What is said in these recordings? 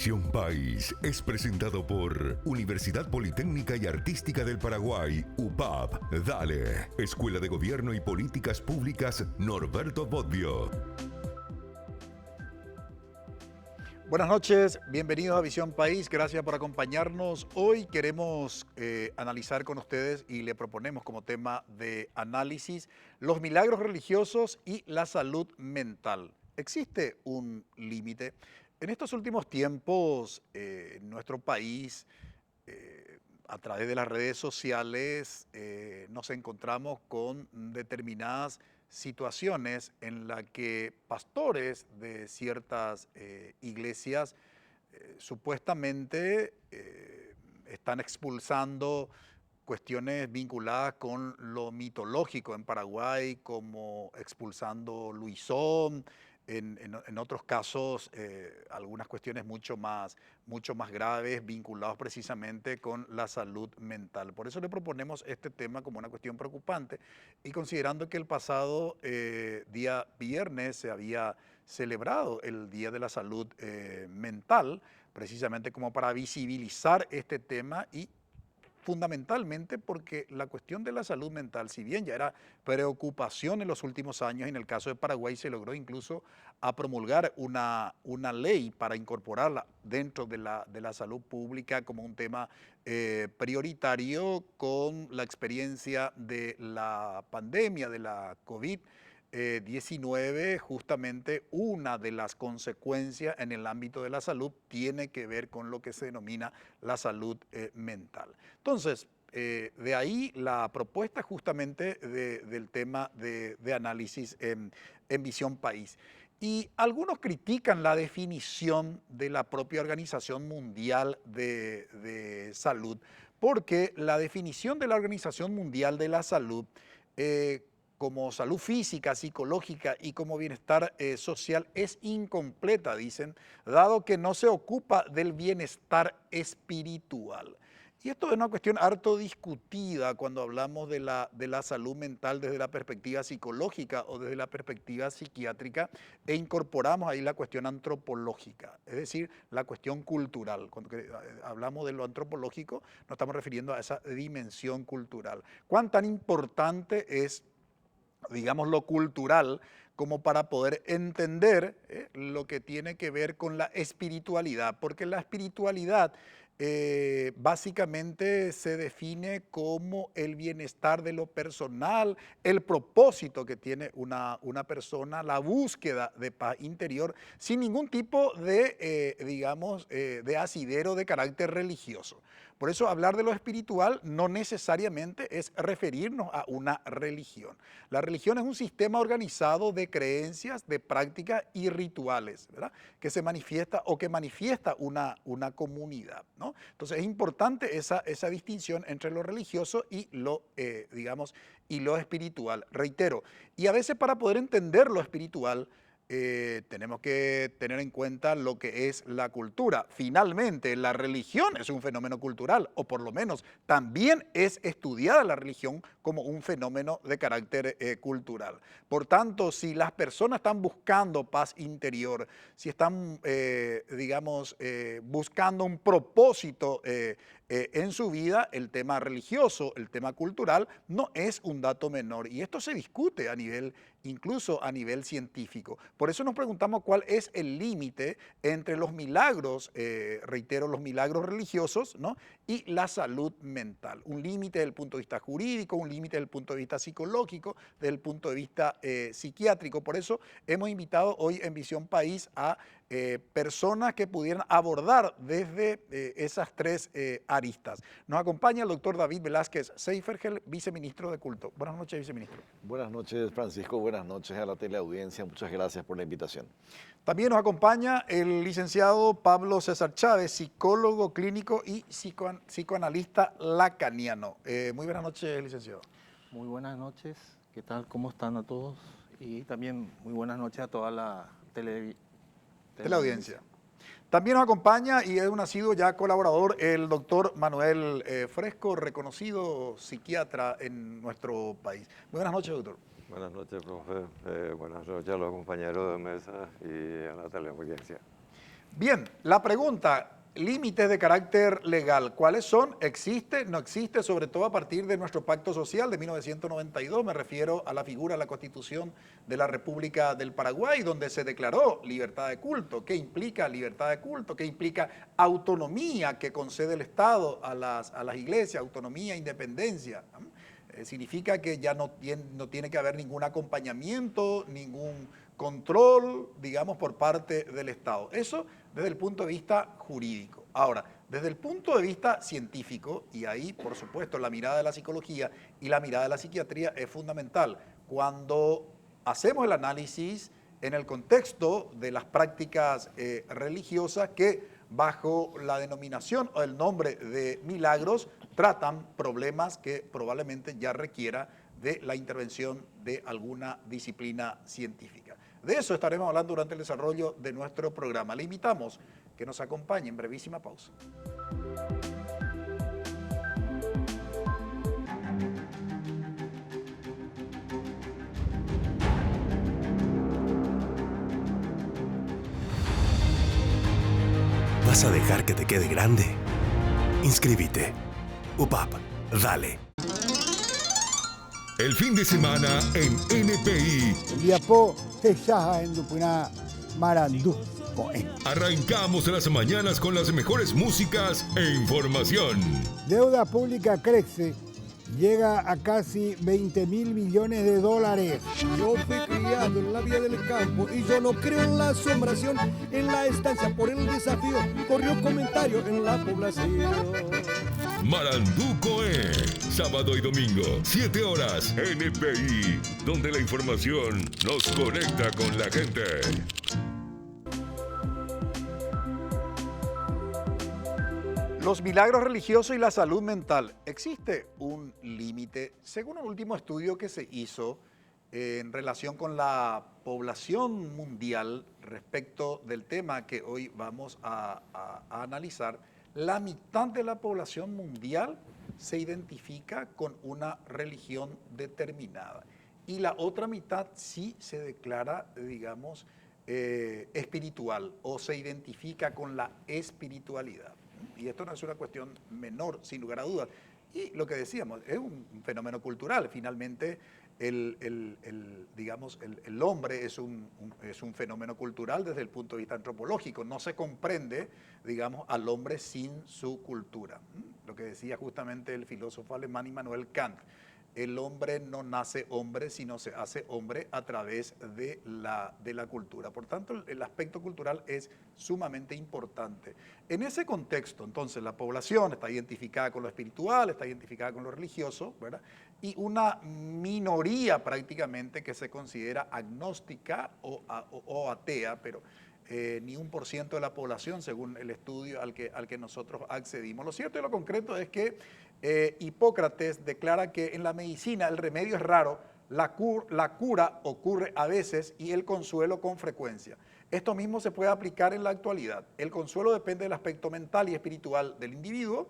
Visión País es presentado por Universidad Politécnica y Artística del Paraguay, UPAP. Dale, Escuela de Gobierno y Políticas Públicas Norberto Bobbio. Buenas noches, bienvenidos a Visión País, gracias por acompañarnos. Hoy queremos analizar con ustedes y le proponemos como tema de análisis los milagros religiosos y la salud mental. ¿Existe un límite? En estos últimos tiempos, en nuestro país, a través de las redes sociales, nos encontramos con determinadas situaciones en las que pastores de ciertas iglesias supuestamente están expulsando cuestiones vinculadas con lo mitológico en Paraguay, como expulsando Luisón, en otros casos algunas cuestiones mucho más graves vinculadas precisamente con la salud mental. Por eso le proponemos este tema como una cuestión preocupante y considerando que el pasado día viernes se había celebrado el Día de la Salud Mental, precisamente como para visibilizar este tema y fundamentalmente porque la cuestión de la salud mental, si bien ya era preocupación en los últimos años, en el caso de Paraguay se logró incluso a promulgar una ley para incorporarla dentro de la salud pública como un tema prioritario con la experiencia de la pandemia, de la COVID-19, justamente una de las consecuencias en el ámbito de la salud tiene que ver con lo que se denomina la salud mental. Entonces, de ahí la propuesta justamente del tema de análisis en Visión País. Y algunos critican la definición de la propia Organización Mundial de Salud, porque la definición de la Organización Mundial de la Salud como salud física, psicológica y como bienestar social es incompleta, dicen, dado que no se ocupa del bienestar espiritual. Y esto es una cuestión harto discutida cuando hablamos de la salud mental desde la perspectiva psicológica o desde la perspectiva psiquiátrica e incorporamos ahí la cuestión antropológica, es decir, la cuestión cultural. Cuando hablamos de lo antropológico nos estamos refiriendo a esa dimensión cultural. ¿Cuán tan importante es, digamos, lo cultural como para poder entender lo que tiene que ver con la espiritualidad? Porque la espiritualidad básicamente se define como el bienestar de lo personal, el propósito que tiene una persona, la búsqueda de paz interior, sin ningún tipo de, digamos, de asidero de carácter religioso. Por eso hablar de lo espiritual no necesariamente es referirnos a una religión. La religión es un sistema organizado de creencias, de prácticas y rituales, ¿verdad?, que se manifiesta o que manifiesta una comunidad, ¿no? Entonces es importante esa distinción entre lo religioso y lo, digamos, y lo espiritual. Reitero, y a veces para poder entender lo espiritual, tenemos que tener en cuenta lo que es la cultura. Finalmente, la religión es un fenómeno cultural, o por lo menos también es estudiada la religión como un fenómeno de carácter cultural. Por tanto, si las personas están buscando paz interior, si están, digamos, buscando un propósito en su vida, el tema religioso, el tema cultural, no es un dato menor. Y esto se discute a nivel, incluso a nivel científico. Por eso nos preguntamos cuál es el límite entre los milagros, reitero, los milagros religiosos, ¿no?, y la salud mental. Un límite desde el punto de vista jurídico, un límite desde el punto de vista psicológico, desde el punto de vista psiquiátrico. Por eso hemos invitado hoy en Visión País a personas que pudieran abordar desde esas tres aristas. Nos acompaña el doctor David Velázquez Seifergel, viceministro de Culto. Buenas noches, viceministro. Buenas noches, Francisco. Buenas noches a la teleaudiencia. Muchas gracias por la invitación. También nos acompaña el licenciado Pablo César Chávez, psicólogo clínico y psicoanalista lacaniano. Muy buenas noches, licenciado. Muy buenas noches. ¿Qué tal? ¿Cómo están a todos? Y también muy buenas noches a toda la teleaudiencia. También nos acompaña y es un asiduo ya colaborador el doctor Manuel Fresco, reconocido psiquiatra en nuestro país. Muy buenas noches, doctor. Buenas noches, profe. Buenas noches a los compañeros de mesa y a la teleaudiencia. Bien, la pregunta, límites de carácter legal, ¿cuáles son? ¿Existe? ¿No existe? Sobre todo a partir de nuestro pacto social de 1992, me refiero a la figura de la Constitución de la República del Paraguay, donde se declaró libertad de culto. ¿Qué implica libertad de culto? ¿Qué implica autonomía que concede el Estado a las iglesias? Autonomía, independencia. Significa que ya no tiene que haber ningún acompañamiento, ningún control, digamos, por parte del Estado. Eso desde el punto de vista jurídico. Ahora, desde el punto de vista científico, y ahí, por supuesto, la mirada de la psicología y la mirada de la psiquiatría es fundamental. Cuando hacemos el análisis en el contexto de las prácticas religiosas que bajo la denominación o el nombre de milagros tratan problemas que probablemente ya requiera de la intervención de alguna disciplina científica. De eso estaremos hablando durante el desarrollo de nuestro programa. Le invitamos que nos acompañe en brevísima pausa. ¿Vas a dejar que te quede grande? Inscríbete. UPAP, dale. El fin de semana en NPI. Liapo Tejaja en Dupuna Marandú. Arrancamos las mañanas con las mejores músicas e información. Deuda pública crece, llega a casi 20.000 millones de dólares. Yo fui criado en la vida del campo y yo no creo en la asombración. En la estancia por el desafío corrió comentario en la población. Maranduco sábado y domingo, 7 horas, NPI, donde la información nos conecta con la gente. Los milagros religiosos y la salud mental. ¿Existe un límite? Según un último estudio que se hizo en relación con la población mundial respecto del tema que hoy vamos a analizar, la mitad de la población mundial se identifica con una religión determinada y la otra mitad sí se declara, digamos, espiritual o se identifica con la espiritualidad. Y esto no es una cuestión menor, sin lugar a dudas. Y lo que decíamos, es un fenómeno cultural. Finalmente, digamos, el hombre es un fenómeno cultural desde el punto de vista antropológico. No se comprende, digamos, al hombre sin su cultura. Lo que decía justamente el filósofo alemán Immanuel Kant. El hombre no nace hombre, sino se hace hombre a través de la cultura. Por tanto, el aspecto cultural es sumamente importante. En ese contexto, entonces, la población está identificada con lo espiritual, está identificada con lo religioso, ¿verdad? Y una minoría prácticamente que se considera agnóstica o atea, pero ni 1% de la población, según el estudio al que nosotros accedimos. Lo cierto y lo concreto es que Hipócrates declara que en la medicina el remedio es raro, la cura ocurre a veces y el consuelo con frecuencia. Esto mismo se puede aplicar en la actualidad. El consuelo depende del aspecto mental y espiritual del individuo.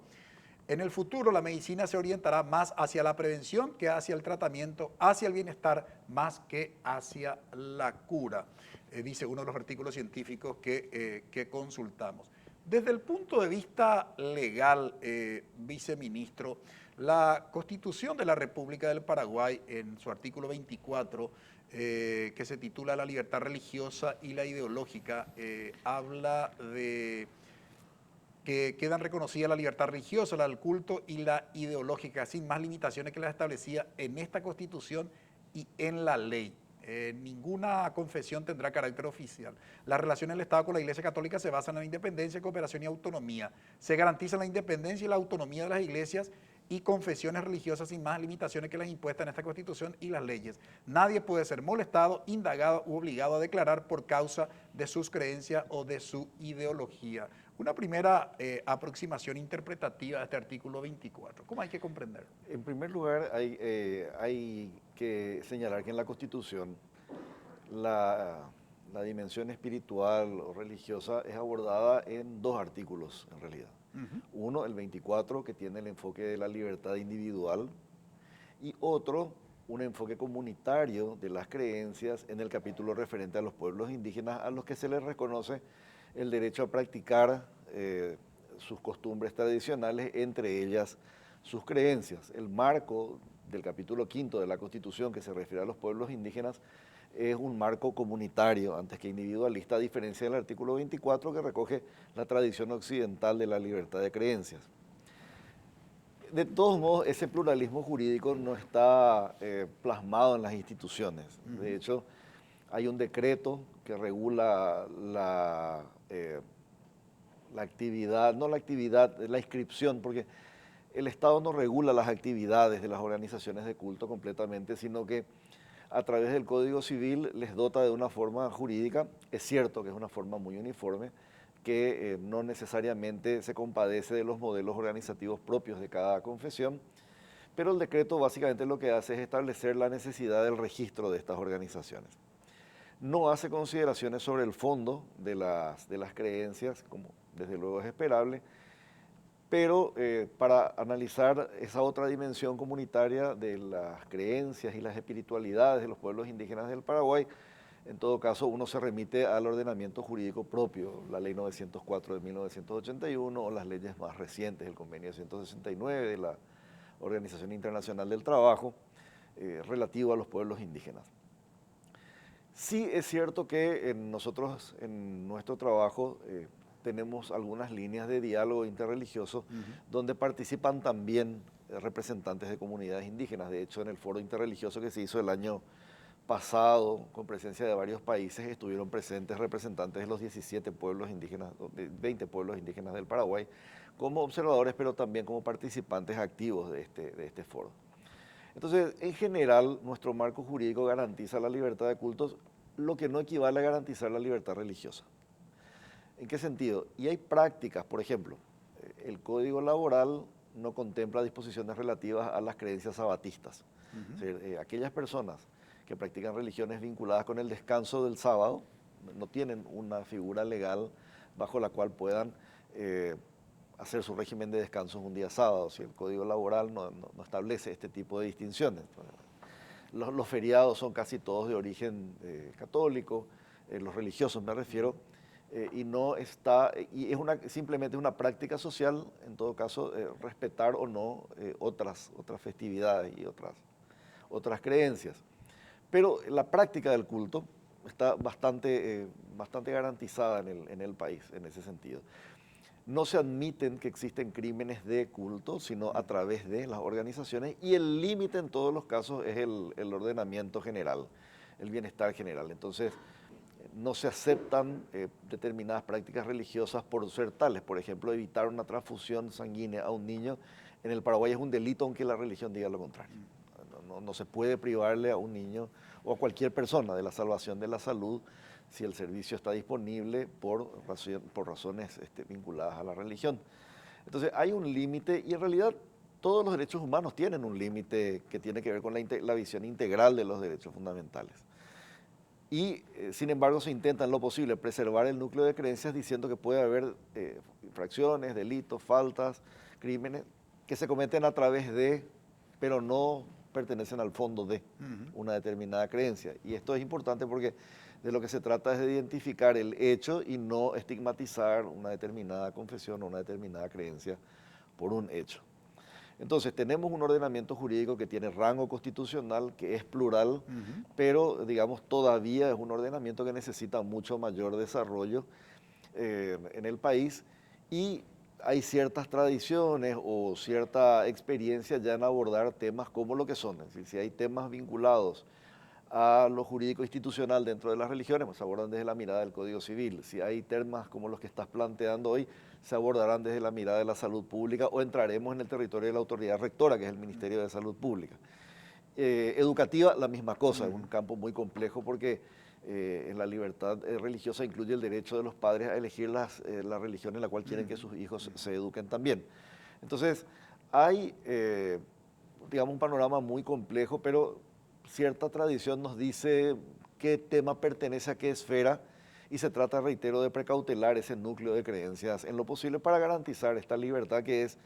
En el futuro la medicina se orientará más hacia la prevención que hacia el tratamiento, hacia el bienestar más que hacia la cura, dice uno de los artículos científicos que consultamos. Desde el punto de vista legal, viceministro, la Constitución de la República del Paraguay, en su artículo 24, que se titula La libertad religiosa y la ideológica, habla de que quedan reconocidas la libertad religiosa, la del culto y la ideológica, sin más limitaciones que las establecía en esta Constitución y en la ley. Ninguna confesión tendrá carácter oficial. Las relaciones del Estado con la Iglesia Católica se basan en la independencia, cooperación y autonomía. Se garantiza la independencia y la autonomía de las iglesias y confesiones religiosas sin más limitaciones que las impuestas en esta Constitución y las leyes. Nadie puede ser molestado, indagado u obligado a declarar por causa de sus creencias o de su ideología. Una primera aproximación interpretativa de este artículo 24. ¿Cómo hay que comprender? En primer lugar, hay que señalar que en la Constitución la dimensión espiritual o religiosa es abordada en 2 artículos, en realidad. Uno, el 24, que tiene el enfoque de la libertad individual, y otro, un enfoque comunitario de las creencias en el capítulo referente a los pueblos indígenas, a los que se les reconoce el derecho a practicar sus costumbres tradicionales, entre ellas sus creencias. El marco del capítulo 5 de la Constitución, que se refiere a los pueblos indígenas, es un marco comunitario antes que individualista, a diferencia del artículo 24, que recoge la tradición occidental de la libertad de creencias. De todos modos, ese pluralismo jurídico no está plasmado en las instituciones. De hecho, hay un decreto que regula la inscripción, porque el Estado no regula las actividades de las organizaciones de culto completamente, sino que a través del Código Civil les dota de una forma jurídica. Es cierto que es una forma muy uniforme, que no necesariamente se compadece de los modelos organizativos propios de cada confesión, pero el decreto básicamente lo que hace es establecer la necesidad del registro de estas organizaciones. No hace consideraciones sobre el fondo de las creencias, como desde luego es esperable, pero para analizar esa otra dimensión comunitaria de las creencias y las espiritualidades de los pueblos indígenas del Paraguay, en todo caso uno se remite al ordenamiento jurídico propio, la Ley 904 de 1981 o las leyes más recientes, el Convenio 169 de la Organización Internacional del Trabajo, relativo a los pueblos indígenas. Sí es cierto que nosotros en nuestro trabajo tenemos algunas líneas de diálogo interreligioso donde participan también representantes de comunidades indígenas. De hecho, en el foro interreligioso que se hizo el año pasado, con presencia de varios países, estuvieron presentes representantes de los 17 pueblos indígenas, de 20 pueblos indígenas del Paraguay, como observadores, pero también como participantes activos de este foro. Entonces, en general, nuestro marco jurídico garantiza la libertad de cultos, lo que no equivale a garantizar la libertad religiosa. ¿En qué sentido? Y hay prácticas, por ejemplo, el Código Laboral no contempla disposiciones relativas a las creencias sabatistas. Es decir, aquellas personas que practican religiones vinculadas con el descanso del sábado no tienen una figura legal bajo la cual puedan hacer su régimen de descanso un día sábado. Si el Código Laboral no establece este tipo de distinciones. Los feriados son casi todos de origen católico, los religiosos me refiero, y no está, y es simplemente una práctica social, en todo caso, respetar o no otras festividades y otras creencias. Pero la práctica del culto está bastante garantizada en el país, en ese sentido. No se admiten que existen crímenes de culto, sino a través de las organizaciones, y el límite en todos los casos es el ordenamiento general, el bienestar general. Entonces, no se aceptan determinadas prácticas religiosas por ser tales. Por ejemplo, evitar una transfusión sanguínea a un niño en el Paraguay es un delito, aunque la religión diga lo contrario. No se puede privarle a un niño o a cualquier persona de la salvación de la salud si el servicio está disponible por razones vinculadas a la religión. Entonces hay un límite, y en realidad todos los derechos humanos tienen un límite que tiene que ver con la visión integral de los derechos fundamentales. Y sin embargo se intenta en lo posible preservar el núcleo de creencias diciendo que puede haber infracciones, delitos, faltas, crímenes que se cometen a través de, pero no pertenecen al fondo de una determinada creencia. Y esto es importante porque de lo que se trata es de identificar el hecho y no estigmatizar una determinada confesión o una determinada creencia por un hecho. Entonces, tenemos un ordenamiento jurídico que tiene rango constitucional, que es plural, pero, digamos, todavía es un ordenamiento que necesita mucho mayor desarrollo en el país, y hay ciertas tradiciones o cierta experiencia ya en abordar temas como lo que son. Es decir, si hay temas vinculados a lo jurídico institucional dentro de las religiones, pues se abordan desde la mirada del Código Civil. Si hay temas como los que estás planteando hoy, se abordarán desde la mirada de la salud pública, o entraremos en el territorio de la autoridad rectora, que es el Ministerio de Salud Pública. Educativa, la misma cosa, es un campo muy complejo porque en la libertad religiosa incluye el derecho de los padres a elegir la religión en la cual quieren que sus hijos se eduquen también. Entonces, hay, digamos, un panorama muy complejo, pero cierta tradición nos dice qué tema pertenece a qué esfera, y se trata, reitero, de precautelar ese núcleo de creencias en lo posible para garantizar esta libertad que es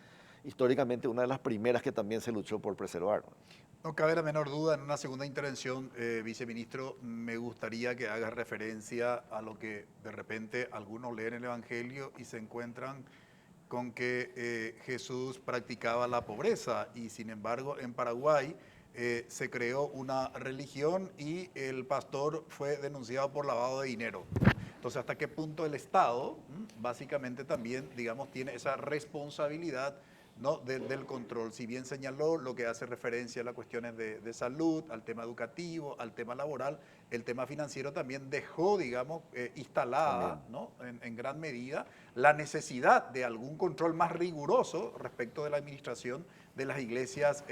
históricamente una de las primeras que también se luchó por preservar. No cabe la menor duda, en una segunda intervención, viceministro, me gustaría que haga referencia a lo que de repente algunos leen el Evangelio y se encuentran con que Jesús practicaba la pobreza y sin embargo en Paraguay se creó una religión y el pastor fue denunciado por lavado de dinero. Entonces, ¿hasta qué punto el Estado básicamente también, digamos, tiene esa responsabilidad, ¿no? del control? Si bien señaló lo que hace referencia a las cuestiones de salud, al tema educativo, al tema laboral, el tema financiero también dejó, digamos, instalada, ¿no? en gran medida la necesidad de algún control más riguroso respecto de la administración de las iglesias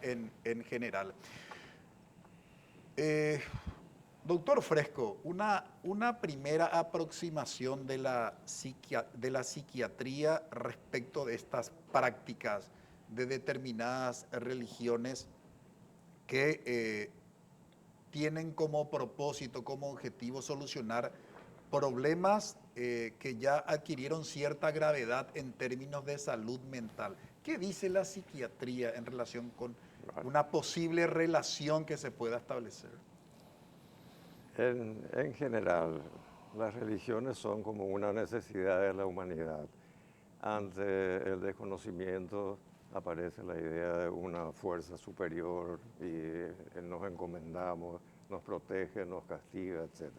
en general. Doctor Fresco, una primera aproximación de la psiquiatría respecto de estas prácticas de determinadas religiones que tienen como propósito, como objetivo solucionar problemas que ya adquirieron cierta gravedad en términos de salud mental. ¿Qué dice la psiquiatría en relación con una posible relación que se pueda establecer? En general, las religiones son como una necesidad de la humanidad. Ante el desconocimiento aparece la idea de una fuerza superior y nos encomendamos, nos protege, nos castiga, etc.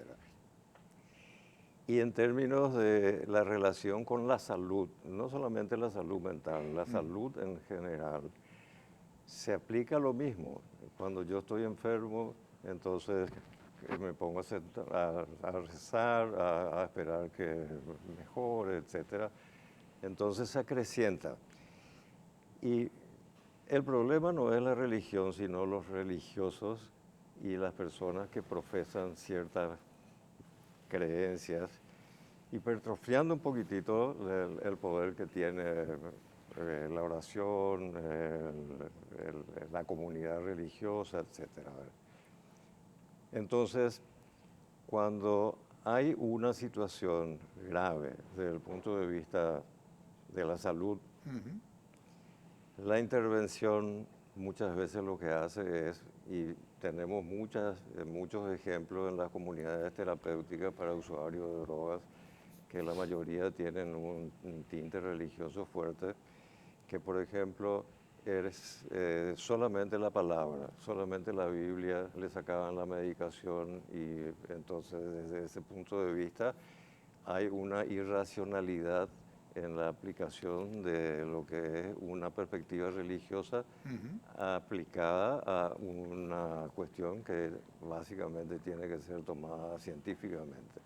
Y en términos de la relación con la salud, no solamente la salud mental, la salud en general, se aplica lo mismo. Cuando yo estoy enfermo, entonces me pongo a rezar, a esperar que mejore, etc. Entonces se acrecienta. Y el problema no es la religión, sino los religiosos y las personas que profesan ciertas creencias, hipertrofiando un poquitito el poder que tiene la oración, la comunidad religiosa, etc. Entonces, cuando hay una situación grave desde el punto de vista de la salud, la intervención muchas veces lo que hace es, y tenemos muchos ejemplos en las comunidades terapéuticas para usuarios de drogas, que la mayoría tienen un tinte religioso fuerte, que por ejemplo solamente la palabra, solamente la Biblia, le sacaban la medicación y entonces desde ese punto de vista hay una irracionalidad en la aplicación de lo que es una perspectiva religiosa aplicada a una cuestión que básicamente tiene que ser tomada científicamente.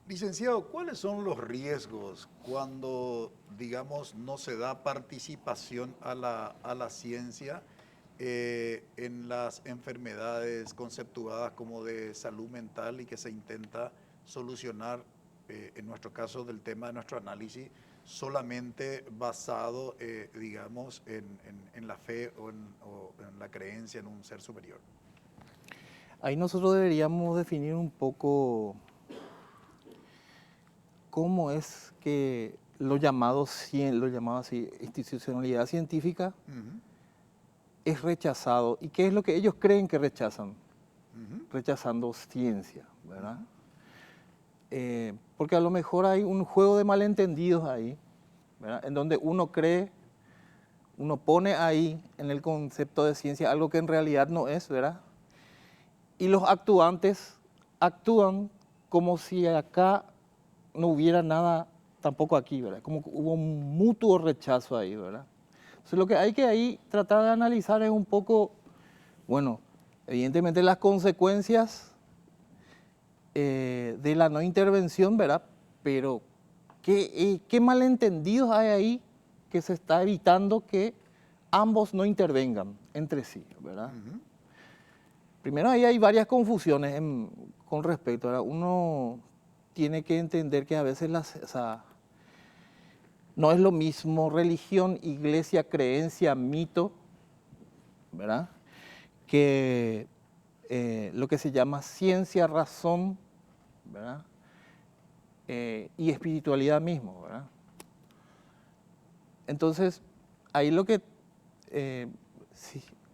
Licenciado, ¿cuáles son los riesgos cuando, digamos, no se da participación a la ciencia en las enfermedades conceptuadas como de salud mental y que se intenta solucionar, en nuestro caso del tema de nuestro análisis, solamente basado, digamos, en la fe o en la creencia en un ser superior? Ahí nosotros deberíamos definir un poco cómo es que lo llamado así, institucionalidad científica es rechazado y qué es lo que ellos creen que rechazan, rechazando ciencia, ¿verdad? Porque a lo mejor hay un juego de malentendidos ahí, ¿verdad? En donde uno cree, uno pone ahí en el concepto de ciencia algo que en realidad no es, ¿verdad? Y los actuantes actúan como si acá no hubiera nada tampoco aquí, ¿verdad? Como que hubo un mutuo rechazo ahí, ¿verdad? Entonces lo que hay que ahí tratar de analizar es un poco, bueno, evidentemente las consecuencias de la no intervención, ¿verdad? Pero ¿qué malentendidos hay ahí que se está evitando que ambos no intervengan entre sí, ¿verdad? Primero ahí hay varias confusiones con respecto, ¿verdad? Uno tiene que entender que a veces no es lo mismo religión, iglesia, creencia, mito, ¿verdad? Que lo que se llama ciencia, razón, ¿verdad? Y espiritualidad mismo, ¿verdad? Entonces, ahí lo que,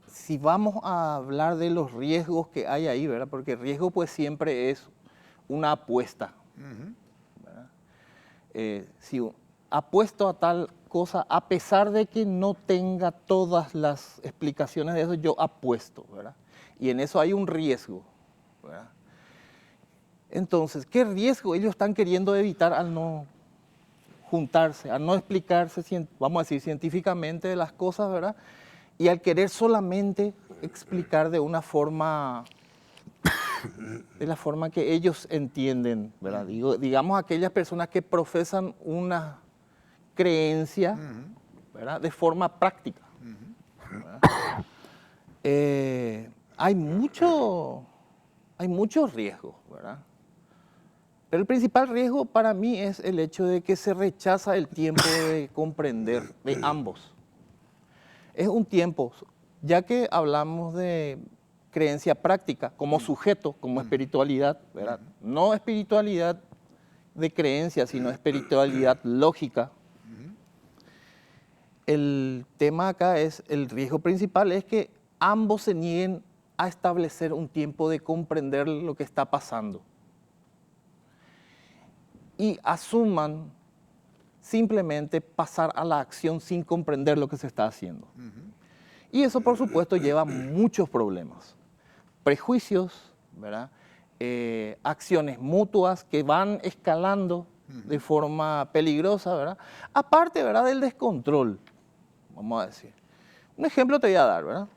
si vamos a hablar de los riesgos que hay ahí, ¿verdad? Porque riesgo pues siempre es una apuesta. ¿Verdad? Si apuesto a tal cosa, a pesar de que no tenga todas las explicaciones de eso, yo apuesto, ¿verdad? Y en eso hay un riesgo, ¿verdad? Entonces, ¿qué riesgo ellos están queriendo evitar al no juntarse, al no explicarse, vamos a decir, científicamente de las cosas, ¿verdad? Y al querer solamente explicar de una forma, de la forma que ellos entienden, ¿verdad? Digamos aquellas personas que profesan una creencia, ¿verdad? De forma práctica. Hay muchos riesgos, ¿verdad? Pero el principal riesgo para mí es el hecho de que se rechaza el tiempo de comprender de ambos. Es un tiempo, ya que hablamos de creencia práctica como sujeto, como espiritualidad, ¿verdad? No espiritualidad de creencia, sino espiritualidad lógica. El tema acá es, el riesgo principal es que ambos se nieguen a establecer un tiempo de comprender lo que está pasando. Y asuman simplemente pasar a la acción sin comprender lo que se está haciendo. Y eso, por supuesto, lleva muchos problemas. Prejuicios, ¿verdad? Acciones mutuas que van escalando de forma peligrosa, ¿verdad? Aparte, ¿verdad? Del descontrol, vamos a decir. Un ejemplo te voy a dar, ¿verdad?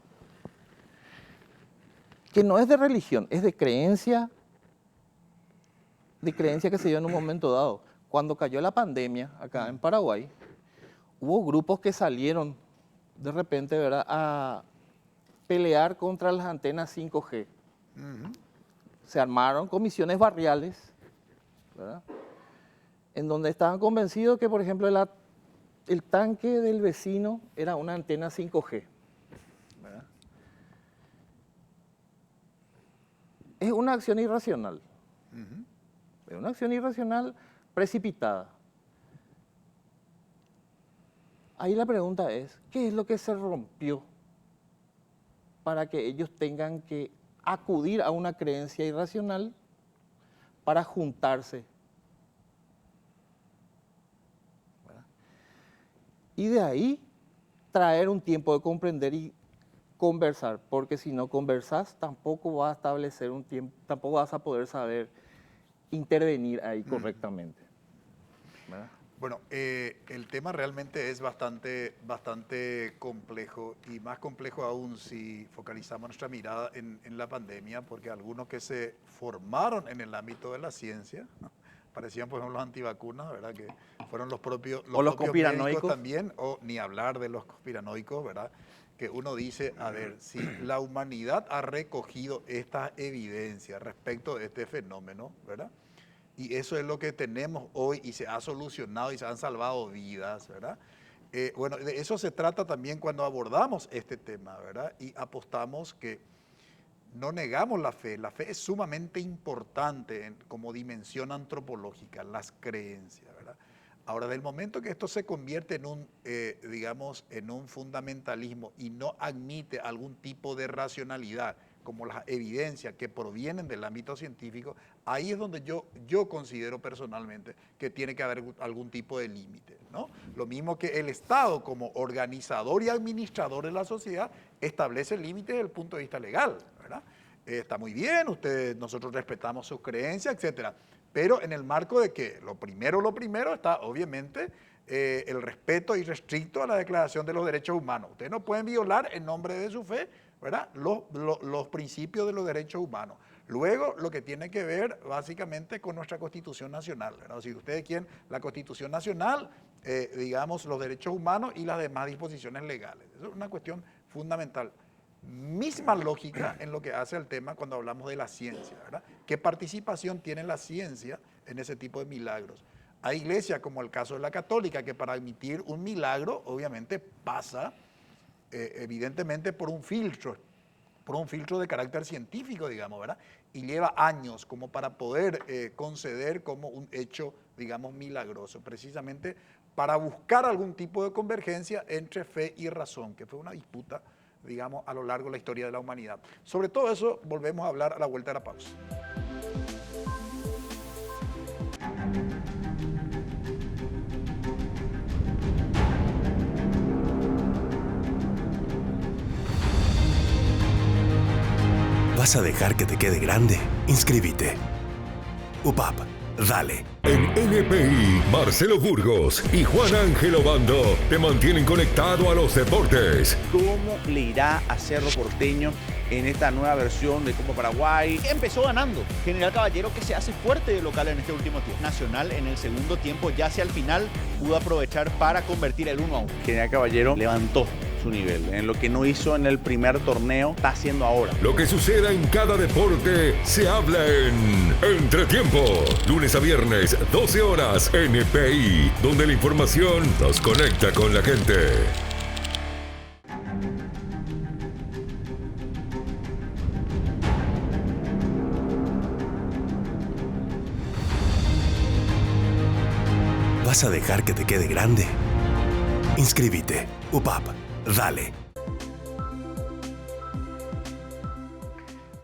Que no es de religión, es de creencia que se dio en un momento dado. Cuando cayó la pandemia acá en Paraguay, hubo grupos que salieron de repente, ¿verdad?, a pelear contra las antenas 5G. Se armaron comisiones barriales, ¿verdad?, en donde estaban convencidos que, por ejemplo, el tanque del vecino era una antena 5G. ¿Verdad? Es una acción irracional. Es una acción irracional precipitada. Ahí la pregunta es, ¿qué es lo que se rompió para que ellos tengan que acudir a una creencia irracional para juntarse? ¿Verdad? Y de ahí traer un tiempo de comprender y conversar, porque si no conversas tampoco vas a establecer un tiempo, tampoco vas a poder saber intervenir ahí correctamente. ¿Verdad? Bueno, el tema realmente es bastante complejo y más complejo aún si focalizamos nuestra mirada en la pandemia, porque algunos que se formaron en el ámbito de la ciencia, ¿no?, parecían por ejemplo los antivacunas, ¿verdad?, que fueron los propios conspiranoicos también, o ni hablar de los conspiranoicos, ¿verdad?, que uno dice, a ver, si la humanidad ha recogido esta evidencia respecto de este fenómeno, ¿verdad?, y eso es lo que tenemos hoy y se ha solucionado y se han salvado vidas, ¿verdad? Bueno, de eso se trata también cuando abordamos este tema, ¿verdad? Y apostamos que no negamos la fe es sumamente importante como dimensión antropológica, las creencias, ¿verdad? Ahora, del momento que esto se convierte en un, digamos, en un fundamentalismo y no admite algún tipo de racionalidad, como las evidencias que provienen del ámbito científico, ahí es donde yo considero personalmente que tiene que haber algún tipo de límite, ¿no? Lo mismo que el Estado, como organizador y administrador de la sociedad, establece límites desde el punto de vista legal, ¿verdad? Está muy bien, nosotros respetamos sus creencias, etcétera, pero en el marco de que lo primero está obviamente el respeto irrestricto a la Declaración de los Derechos Humanos. Ustedes no pueden violar en nombre de su fe, ¿verdad?, los principios de los derechos humanos. Luego, lo que tiene que ver básicamente con nuestra Constitución Nacional, ¿verdad? Si ustedes quieren la Constitución Nacional, digamos, los derechos humanos y las demás disposiciones legales. Eso es una cuestión fundamental. Misma lógica en lo que hace al tema cuando hablamos de la ciencia, ¿verdad? ¿Qué participación tiene la ciencia en ese tipo de milagros? Hay iglesias, como el caso de la católica, que para admitir un milagro, obviamente pasa evidentemente por un filtro de carácter científico, digamos, ¿verdad? Y lleva años como para poder conceder como un hecho digamos, milagroso, precisamente para buscar algún tipo de convergencia entre fe y razón, que fue una disputa, digamos, a lo largo de la historia de la humanidad. Sobre todo eso volvemos a hablar a la vuelta de la pausa. ¿Vas a dejar que te quede grande? Inscríbete. UPAP, dale. En NPI, Marcelo Burgos y Juan Ángel Obando te mantienen conectado a los deportes. ¿Cómo le irá a Cerro Porteño en esta nueva versión de Copa Paraguay? Empezó ganando. General Caballero, que se hace fuerte de local en este último tiempo. Nacional en el segundo tiempo, ya hacia el final, pudo aprovechar para convertir el 1-1. General Caballero levantó su nivel. En lo que no hizo en el primer torneo, está haciendo ahora. Lo que suceda en cada deporte se habla en Entretiempo. Lunes a viernes, 12 horas, NPI, donde la información nos conecta con la gente. ¿Vas a dejar que te quede grande? Inscríbete. UPAP, dale.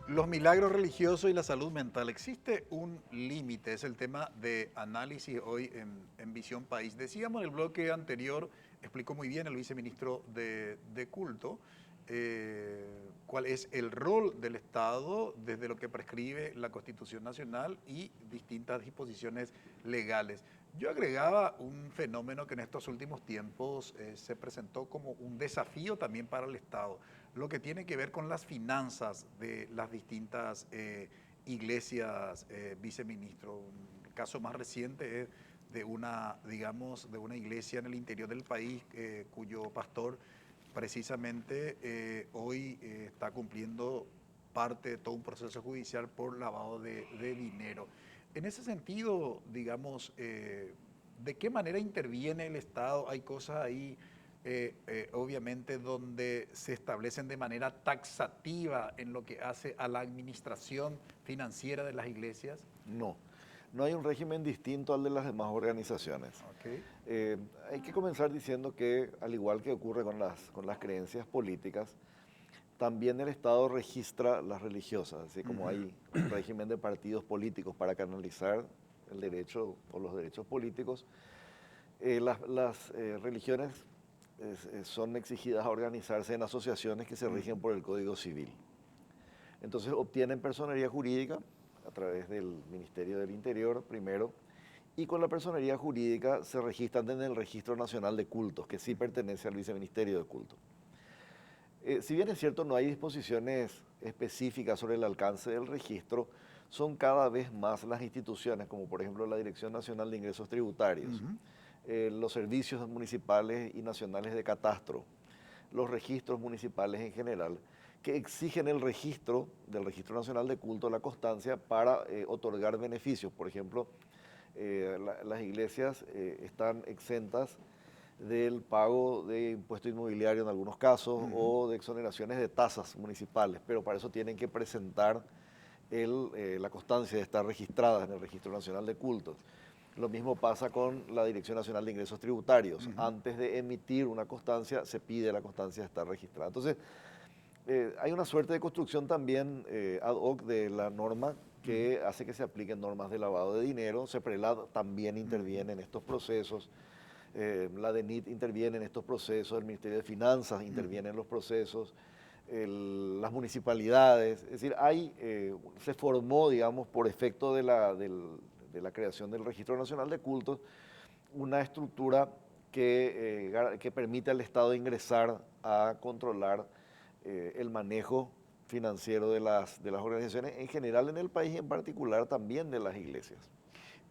Los milagros religiosos y la salud mental. Existe un límite, es el tema de análisis hoy en Visión País. Decíamos en el bloque anterior, explicó muy bien el viceministro de Culto, cuál es el rol del Estado desde lo que prescribe la Constitución Nacional y distintas disposiciones legales. Yo agregaba un fenómeno que en estos últimos tiempos se presentó como un desafío también para el Estado, lo que tiene que ver con las finanzas de las distintas iglesias, viceministro. Un caso más reciente es de una, digamos, de una iglesia en el interior del país cuyo pastor precisamente hoy está cumpliendo parte de todo un proceso judicial por lavado de dinero. En ese sentido, digamos, ¿de qué manera interviene el Estado? Hay cosas ahí, obviamente, donde se establecen de manera taxativa en lo que hace a la administración financiera de las iglesias. No hay un régimen distinto al de las demás organizaciones. Okay. Hay que comenzar diciendo que, al igual que ocurre con las creencias políticas, también el Estado registra las religiosas, así como hay un régimen de partidos políticos para canalizar el derecho o los derechos políticos. Las religiones son exigidas a organizarse en asociaciones que se rigen por el Código Civil. Entonces obtienen personería jurídica a través del Ministerio del Interior primero, y con la personería jurídica se registran en el Registro Nacional de Cultos, que sí pertenece al Viceministerio de Culto. Si bien es cierto, no hay disposiciones específicas sobre el alcance del registro, son cada vez más las instituciones, como por ejemplo la Dirección Nacional de Ingresos Tributarios, los servicios municipales y nacionales de catastro, los registros municipales en general, que exigen el registro del Registro Nacional de Culto, la constancia, para otorgar beneficios. Por ejemplo, las iglesias están exentas del pago de impuesto inmobiliario en algunos casos o de exoneraciones de tasas municipales, pero para eso tienen que presentar la constancia de estar registradas en el Registro Nacional de Cultos. Lo mismo pasa con la Dirección Nacional de Ingresos Tributarios. Antes de emitir una constancia, se pide la constancia de estar registrada. Entonces, hay una suerte de construcción también ad hoc de la norma que hace que se apliquen normas de lavado de dinero. CEPRELAD también interviene en estos procesos. La DENIT interviene en estos procesos, el Ministerio de Finanzas interviene en los procesos, las municipalidades. Es decir, se formó, digamos, por efecto de la creación del Registro Nacional de Cultos, una estructura que permite al Estado ingresar a controlar el manejo financiero de las organizaciones en general en el país y en particular también de las iglesias.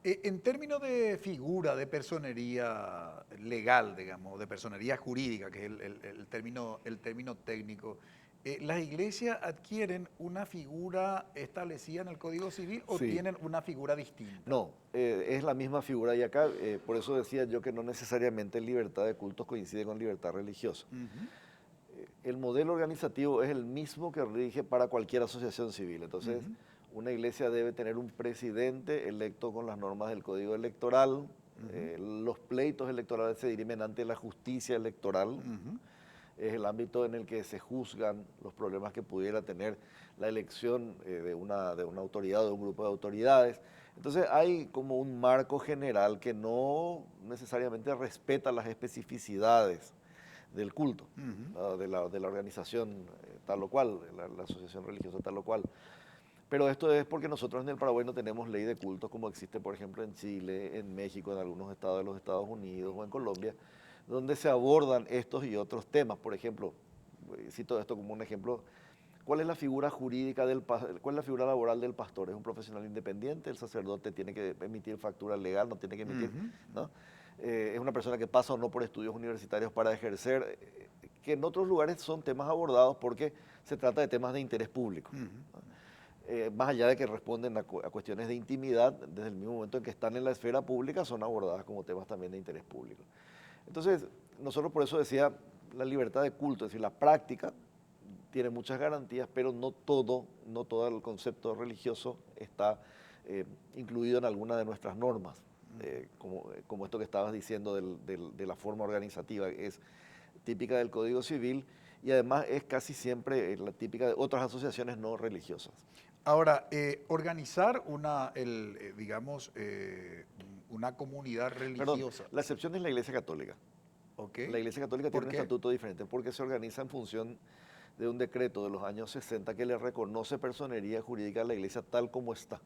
En términos de figura, de personería legal, digamos, de personería jurídica, que es el término técnico, ¿las iglesias adquieren una figura establecida en el Código Civil o tienen una figura distinta? No, es la misma figura y acá, por eso decía yo que no necesariamente libertad de cultos coincide con libertad religiosa. El modelo organizativo es el mismo que rige para cualquier asociación civil. Entonces, una iglesia debe tener un presidente electo con las normas del Código Electoral. Los pleitos electorales se dirimen ante la justicia electoral. Es el ámbito en el que se juzgan los problemas que pudiera tener la elección de una autoridad o de un grupo de autoridades. Entonces hay como un marco general que no necesariamente respeta las especificidades del culto, de la organización tal o cual, la asociación religiosa tal o cual. Pero esto es porque nosotros en el Paraguay no tenemos ley de cultos como existe, por ejemplo, en Chile, en México, en algunos estados de los Estados Unidos o en Colombia, donde se abordan estos y otros temas. Por ejemplo, cito esto como un ejemplo, ¿cuál es la figura jurídica cuál es la figura laboral del pastor? ¿Es un profesional independiente? ¿El sacerdote tiene que emitir factura legal? ¿No tiene que emitir? ¿No? ¿Es una persona que pasa o no por estudios universitarios para ejercer? Que en otros lugares son temas abordados porque se trata de temas de interés público. Más allá de que responden a cuestiones de intimidad, desde el mismo momento en que están en la esfera pública, son abordadas como temas también de interés público. Entonces, nosotros por eso decía la libertad de culto, es decir, la práctica tiene muchas garantías, pero no todo el concepto religioso está incluido en alguna de nuestras normas, como esto que estabas diciendo de la forma organizativa, es típica del Código Civil y además es casi siempre la típica de otras asociaciones no religiosas. Ahora, organizar una comunidad religiosa. Perdón, la excepción es la Iglesia Católica. Okay. La Iglesia Católica tiene un qué? estatuto diferente porque se organiza en función de un decreto de los años 60 que le reconoce personería jurídica a la Iglesia tal como está,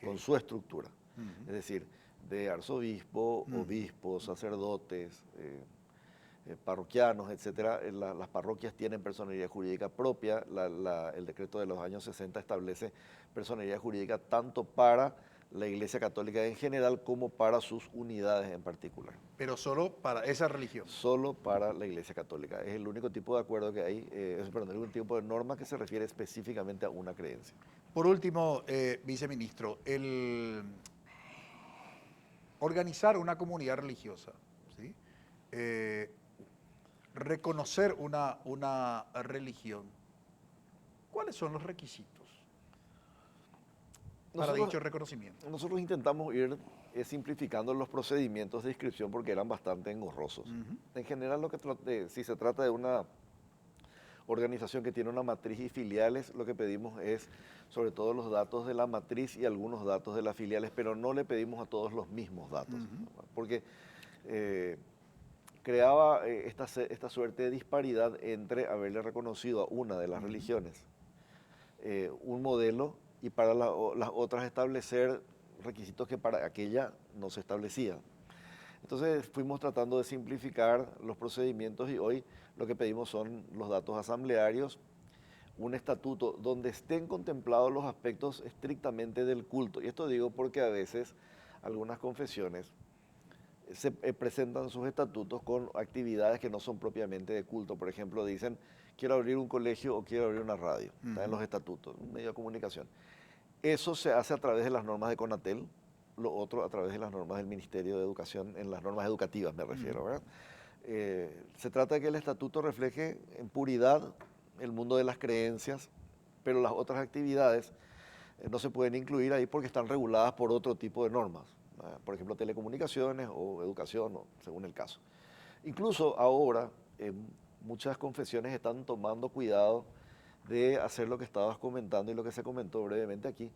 con su estructura. Es decir, de arzobispo, obispos, sacerdotes, parroquianos, etcétera. Las parroquias tienen personería jurídica propia. El decreto de los años 60 establece personería jurídica tanto para la Iglesia Católica en general como para sus unidades en particular. Pero solo para esa religión. Solo para la Iglesia Católica. Es el único tipo de acuerdo que hay, el único tipo de norma que se refiere específicamente a una creencia. Por último, viceministro, organizar una comunidad religiosa, ¿sí? Reconocer una religión, ¿cuáles son los requisitos para dicho reconocimiento? Nosotros intentamos ir simplificando los procedimientos de inscripción porque eran bastante engorrosos. En general, si se trata de una organización que tiene una matriz y filiales, lo que pedimos es sobre todo los datos de la matriz y algunos datos de las filiales, pero no le pedimos a todos los mismos datos, porque creaba esta suerte de disparidad entre haberle reconocido a una de las religiones un modelo y para las otras establecer requisitos que para aquella no se establecían. Entonces fuimos tratando de simplificar los procedimientos y hoy lo que pedimos son los datos asamblearios, un estatuto donde estén contemplados los aspectos estrictamente del culto. Y esto digo porque a veces algunas confesiones se presentan sus estatutos con actividades que no son propiamente de culto. Por ejemplo, dicen, quiero abrir un colegio o quiero abrir una radio. Está en los estatutos, un medio de comunicación. Eso se hace a través de las normas de CONATEL, lo otro a través de las normas del Ministerio de Educación, en las normas educativas me refiero, ¿verdad? Se trata de que el estatuto refleje en puridad el mundo de las creencias, pero las otras actividades no se pueden incluir ahí porque están reguladas por otro tipo de normas, por ejemplo, telecomunicaciones o educación, según el caso. Incluso ahora muchas confesiones están tomando cuidado de hacer lo que estabas comentando y lo que se comentó brevemente aquí.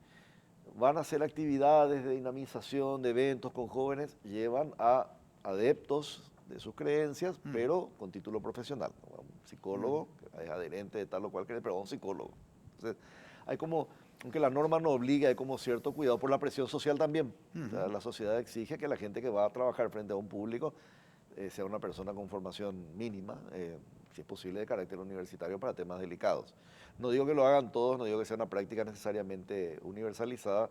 Van a hacer actividades de dinamización, de eventos con jóvenes, llevan a adeptos de sus creencias, pero con título profesional. Un psicólogo, que es adherente de tal o cual creencia, pero un psicólogo. Entonces, hay como, aunque la norma no obliga, hay como cierto cuidado por la presión social también. O sea, la sociedad exige que la gente que va a trabajar frente a un público sea una persona con formación mínima, si es posible de carácter universitario para temas delicados. No digo que lo hagan todos, no digo que sea una práctica necesariamente universalizada,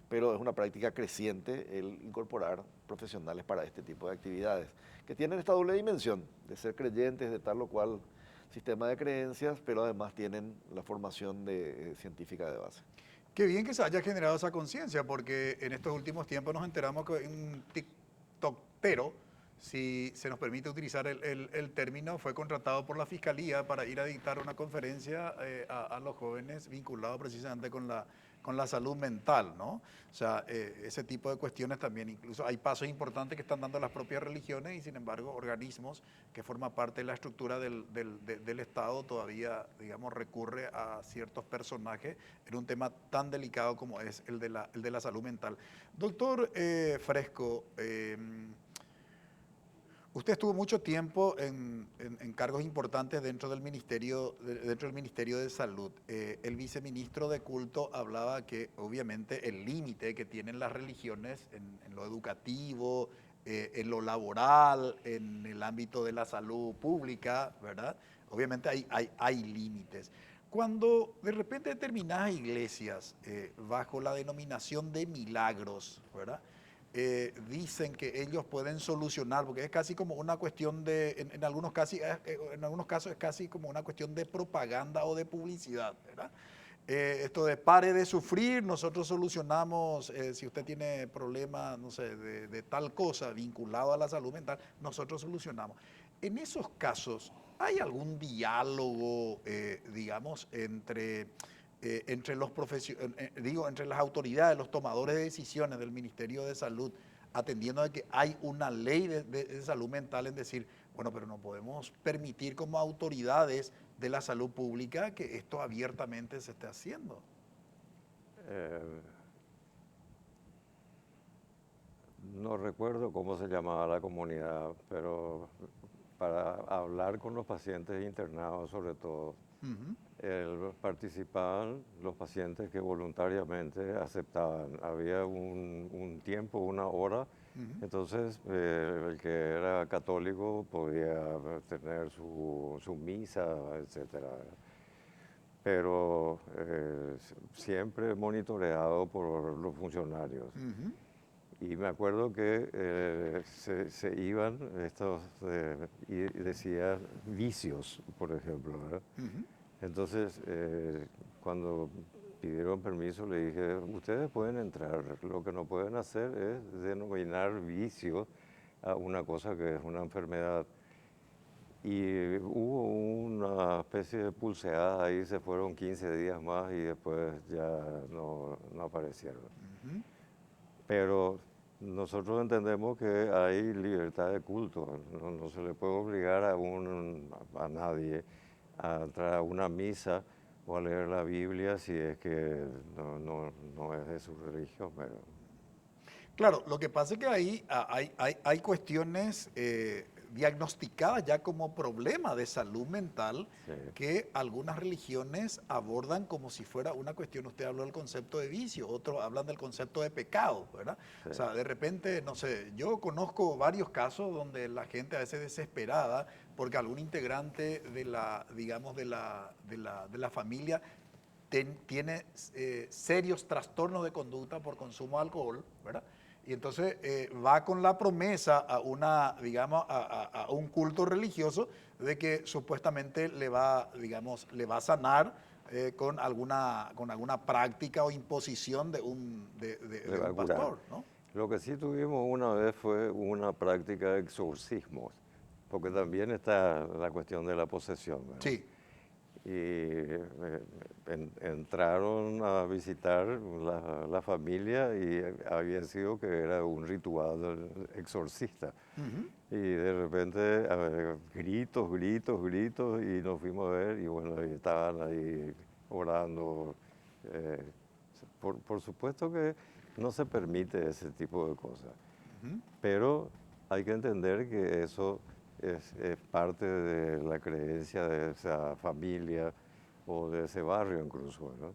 pero es una práctica creciente el incorporar profesionales para este tipo de actividades, que tienen esta doble dimensión de ser creyentes de tal o cual sistema de creencias, pero además tienen la formación científica de base. Qué bien que se haya generado esa conciencia, porque en estos últimos tiempos nos enteramos que un tiktokero, si se nos permite utilizar el término, fue contratado por la Fiscalía para ir a dictar una conferencia a los jóvenes vinculados precisamente con la con la salud mental, ¿no? O sea, ese tipo de cuestiones también, incluso hay pasos importantes que están dando las propias religiones y sin embargo organismos que forman parte de la estructura del Estado todavía, digamos, recurre a ciertos personajes en un tema tan delicado como es el de la salud mental. Doctor Fresco, usted estuvo mucho tiempo en cargos importantes dentro del Ministerio de Salud. El viceministro de Culto hablaba que obviamente el límite que tienen las religiones en lo educativo, en lo laboral, en el ámbito de la salud pública, ¿verdad? Obviamente hay límites. Cuando de repente determinadas iglesias, bajo la denominación de milagros, ¿verdad? Dicen que ellos pueden solucionar, porque es casi como una cuestión en algunos casos es casi como una cuestión de propaganda o de publicidad, ¿verdad? Esto de pare de sufrir, nosotros solucionamos, si usted tiene problemas, no sé, de tal cosa vinculado a la salud mental, nosotros solucionamos. En esos casos, ¿hay algún diálogo, digamos, entre entre las autoridades, los tomadores de decisiones del Ministerio de Salud, atendiendo a que hay una ley de salud mental, en decir, bueno, pero no podemos permitir como autoridades de la salud pública que esto abiertamente se esté haciendo? No recuerdo cómo se llamaba la comunidad, pero para hablar con los pacientes internados sobre todo, participaban los pacientes que voluntariamente aceptaban. Había un tiempo, una hora, entonces el que era católico podía tener su misa, etcétera. Pero siempre monitoreado por los funcionarios. Y me acuerdo que se iban estos, y decía vicios, por ejemplo, ¿verdad? Entonces, cuando pidieron permiso, le dije, ustedes pueden entrar, lo que no pueden hacer es denominar vicio a una cosa que es una enfermedad. Y hubo una especie de pulseada ahí, se fueron 15 días más y después ya no aparecieron. Pero nosotros entendemos que hay libertad de culto, no se le puede obligar a nadie a entrar a una misa o a leer la Biblia si es que no es de su religión. Pero... Claro, lo que pasa es que ahí hay cuestiones diagnosticadas ya como problema de salud mental, sí, que algunas religiones abordan como si fuera una cuestión. Usted habló del concepto de vicio, otros hablan del concepto de pecado, ¿verdad? Sí. O sea, de repente, no sé, yo conozco varios casos donde la gente a veces desesperada porque algún integrante de la, digamos, de la familia tiene serios trastornos de conducta por consumo de alcohol, ¿verdad? Y entonces va con la promesa a una, digamos, a un culto religioso de que supuestamente le va a sanar con alguna práctica o imposición de un pastor, ¿no? Lo que sí tuvimos una vez fue una práctica de exorcismos, porque también está la cuestión de la posesión, ¿verdad? Sí. Y entraron a visitar la familia y había sido que era un ritual del exorcista. Y de repente gritos y nos fuimos a ver y bueno, estaban ahí orando. Por supuesto que no se permite ese tipo de cosas, pero hay que entender que eso es parte de la creencia de esa familia o de ese barrio incluso, ¿no?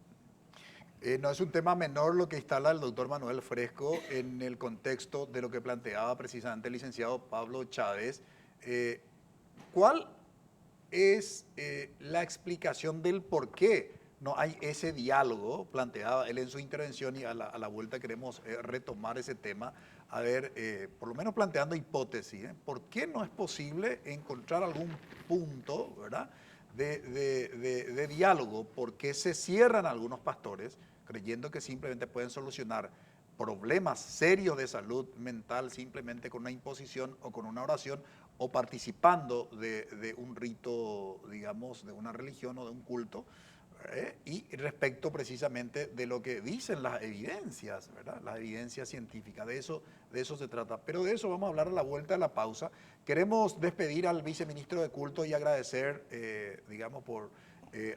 No es un tema menor lo que instala el doctor Manuel Fresco en el contexto de lo que planteaba precisamente el licenciado Pablo Chávez. ¿Cuál es la explicación del por qué no hay ese diálogo planteado él en su intervención? Y a la vuelta queremos retomar ese tema, a ver, por lo menos planteando hipótesis, ¿por qué no es posible encontrar algún punto, ¿verdad?, de diálogo? ¿Por qué se cierran algunos pastores creyendo que simplemente pueden solucionar problemas serios de salud mental simplemente con una imposición o con una oración o participando de un rito, digamos, de una religión o de un culto, Y respecto precisamente de lo que dicen las evidencias, ¿verdad? Las evidencias científicas, de eso se trata. Pero de eso vamos a hablar a la vuelta de la pausa. Queremos despedir al viceministro de Culto y agradecer, digamos, por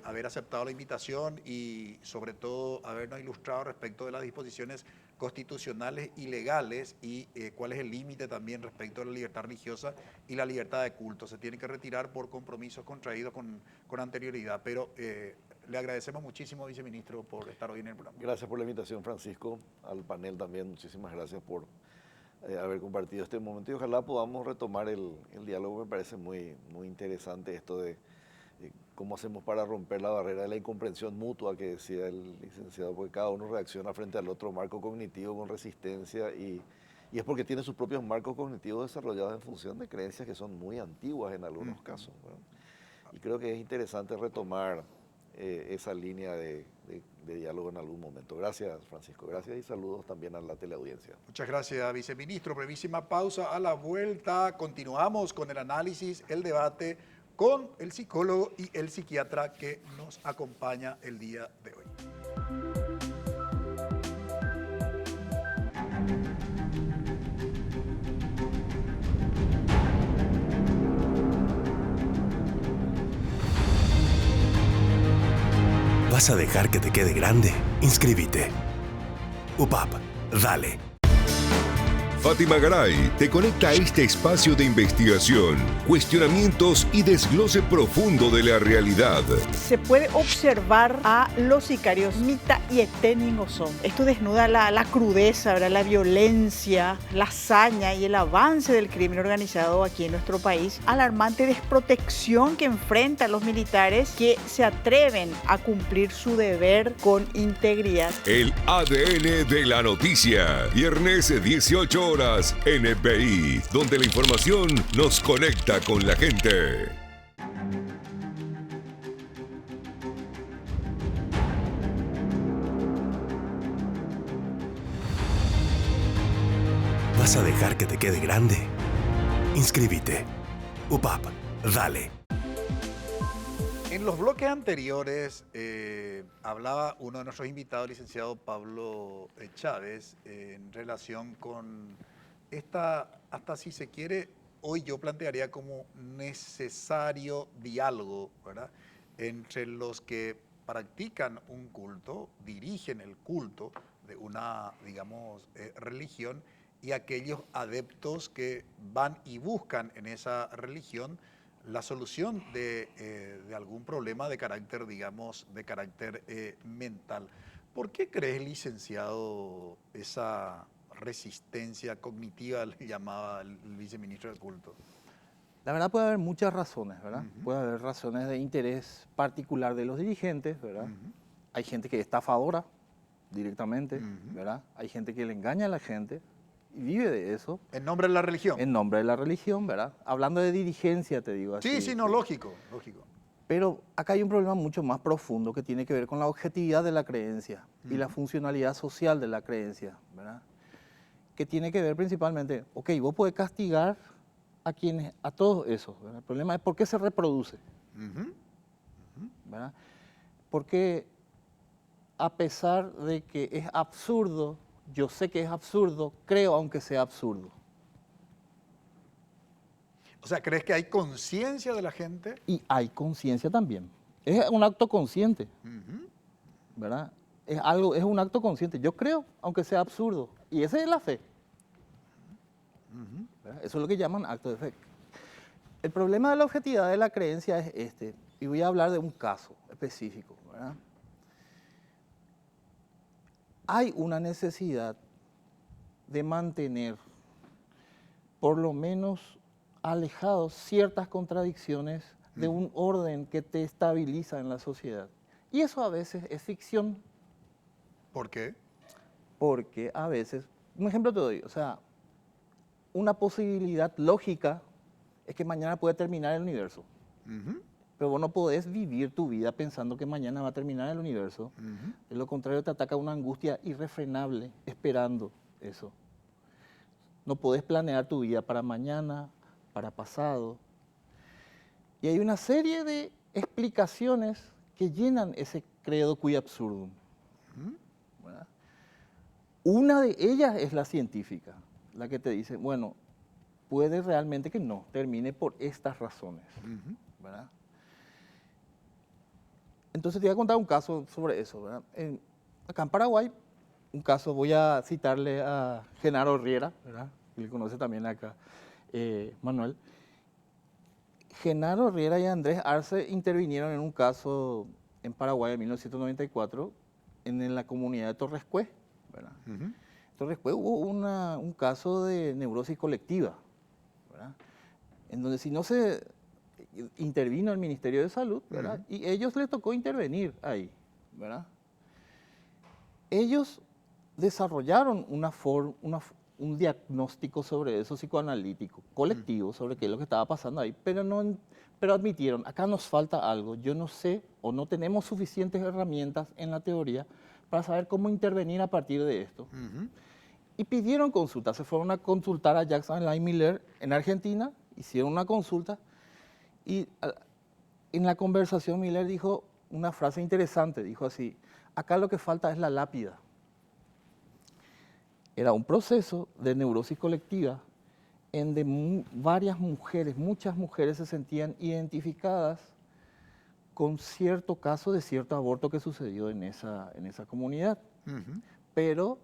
haber aceptado la invitación y sobre todo habernos ilustrado respecto de las disposiciones constitucionales y legales y cuál es el límite también respecto a la libertad religiosa y la libertad de culto. Se tiene que retirar por compromisos contraídos con anterioridad, pero le agradecemos muchísimo, viceministro, por estar hoy en el programa. Gracias por la invitación, Francisco, al panel también. Muchísimas gracias por haber compartido este momento y ojalá podamos retomar el diálogo. Me parece muy, muy interesante esto de cómo hacemos para romper la barrera de la incomprensión mutua que decía el licenciado, porque cada uno reacciona frente al otro marco cognitivo con resistencia y es porque tiene sus propios marcos cognitivos desarrollados en función de creencias que son muy antiguas en algunos casos, ¿verdad? Y creo que es interesante retomar esa línea de diálogo en algún momento. Gracias, Francisco. Gracias y saludos también a la teleaudiencia. Muchas gracias, viceministro. Brevísima pausa. A la vuelta continuamos con el análisis, el debate con el psicólogo y el psiquiatra que nos acompaña el día de hoy. ¿Vas a dejar que te quede grande? Inscríbete. UPAP, dale. Fátima Garay te conecta a este espacio de investigación, cuestionamientos y desglose profundo de la realidad. Se puede observar a los sicarios Mita y Eteningo son. Esto desnuda la crudeza, ¿verdad? La violencia, la hazaña y el avance del crimen organizado aquí en nuestro país. Alarmante desprotección que enfrentan los militares que se atreven a cumplir su deber con integridad. El ADN de la noticia. Viernes 18 horas NPI, donde la información nos conecta con la gente. ¿Vas a dejar que te quede grande? Inscríbete. UPAP, dale. En los bloques anteriores hablaba uno de nuestros invitados, el licenciado Pablo Chávez, en relación con esta, hasta si se quiere, hoy yo plantearía como necesario diálogo, ¿verdad?, entre los que practican un culto, dirigen el culto de una, digamos, religión y aquellos adeptos que van y buscan en esa religión la solución de algún problema de carácter, digamos, de carácter mental. ¿Por qué crees, licenciado, esa resistencia cognitiva, le llamaba el viceministro de Culto? La verdad puede haber muchas razones, ¿verdad? Puede haber razones de interés particular de los dirigentes, ¿verdad? Hay gente que es estafadora directamente, ¿verdad? Hay gente que le engaña a la gente y vive de eso. ¿En nombre de la religión? En nombre de la religión, ¿verdad? Hablando de dirigencia, te digo así. Sí, no, lógico, lógico. Pero acá hay un problema mucho más profundo que tiene que ver con la objetividad de la creencia y la funcionalidad social de la creencia, ¿verdad? Que tiene que ver principalmente, ok, vos podés castigar a todos esos, ¿verdad? El problema es por qué se reproduce, ¿verdad? Porque a pesar de que es absurdo, yo sé que es absurdo, creo aunque sea absurdo. O sea, ¿crees que hay conciencia de la gente? Y hay conciencia también. Es un acto consciente, ¿verdad? Es un acto consciente. Yo creo, aunque sea absurdo. Y esa es la fe. Eso es lo que llaman acto de fe. El problema de la objetividad de la creencia es este, y voy a hablar de un caso específico, ¿verdad? Hay una necesidad de mantener, por lo menos alejados, ciertas contradicciones de un orden que te estabiliza en la sociedad. Y eso a veces es ficción. ¿Por qué? Porque a veces, un ejemplo te doy, o sea, una posibilidad lógica es que mañana puede terminar el universo. Pero vos no podés vivir tu vida pensando que mañana va a terminar el universo. De lo contrario, te ataca una angustia irrefrenable esperando eso. No podés planear tu vida para mañana, para pasado. Y hay una serie de explicaciones que llenan ese credo cui absurdum. ¿Verdad? Una de ellas es la científica, la que te dice, bueno, puede realmente que no, termine por estas razones. ¿Verdad? Entonces te voy a contar un caso sobre eso. ¿Verdad? Acá en Paraguay, un caso, voy a citarle a Genaro Riera, ¿verdad? Que le conoce también acá Manuel. Genaro Riera y Andrés Arce intervinieron en un caso en Paraguay en 1994 en la comunidad de Torrescue, ¿verdad? En Torrescue hubo un caso de neurosis colectiva, ¿verdad? En donde si no se intervino el Ministerio de Salud, ¿verdad? Y ellos les tocó intervenir ahí, ¿verdad? Ellos desarrollaron un diagnóstico sobre eso psicoanalítico, colectivo, sobre qué es lo que estaba pasando ahí, pero admitieron, acá nos falta algo, yo no sé o no tenemos suficientes herramientas en la teoría para saber cómo intervenir a partir de esto. Y pidieron consulta, se fueron a consultar a Jackson Lai Miller en Argentina, hicieron una consulta y en la conversación Miller dijo una frase interesante, dijo así, acá lo que falta es la lápida. Era un proceso de neurosis colectiva en donde varias mujeres, muchas mujeres se sentían identificadas con cierto caso de cierto aborto que sucedió en esa comunidad. Pero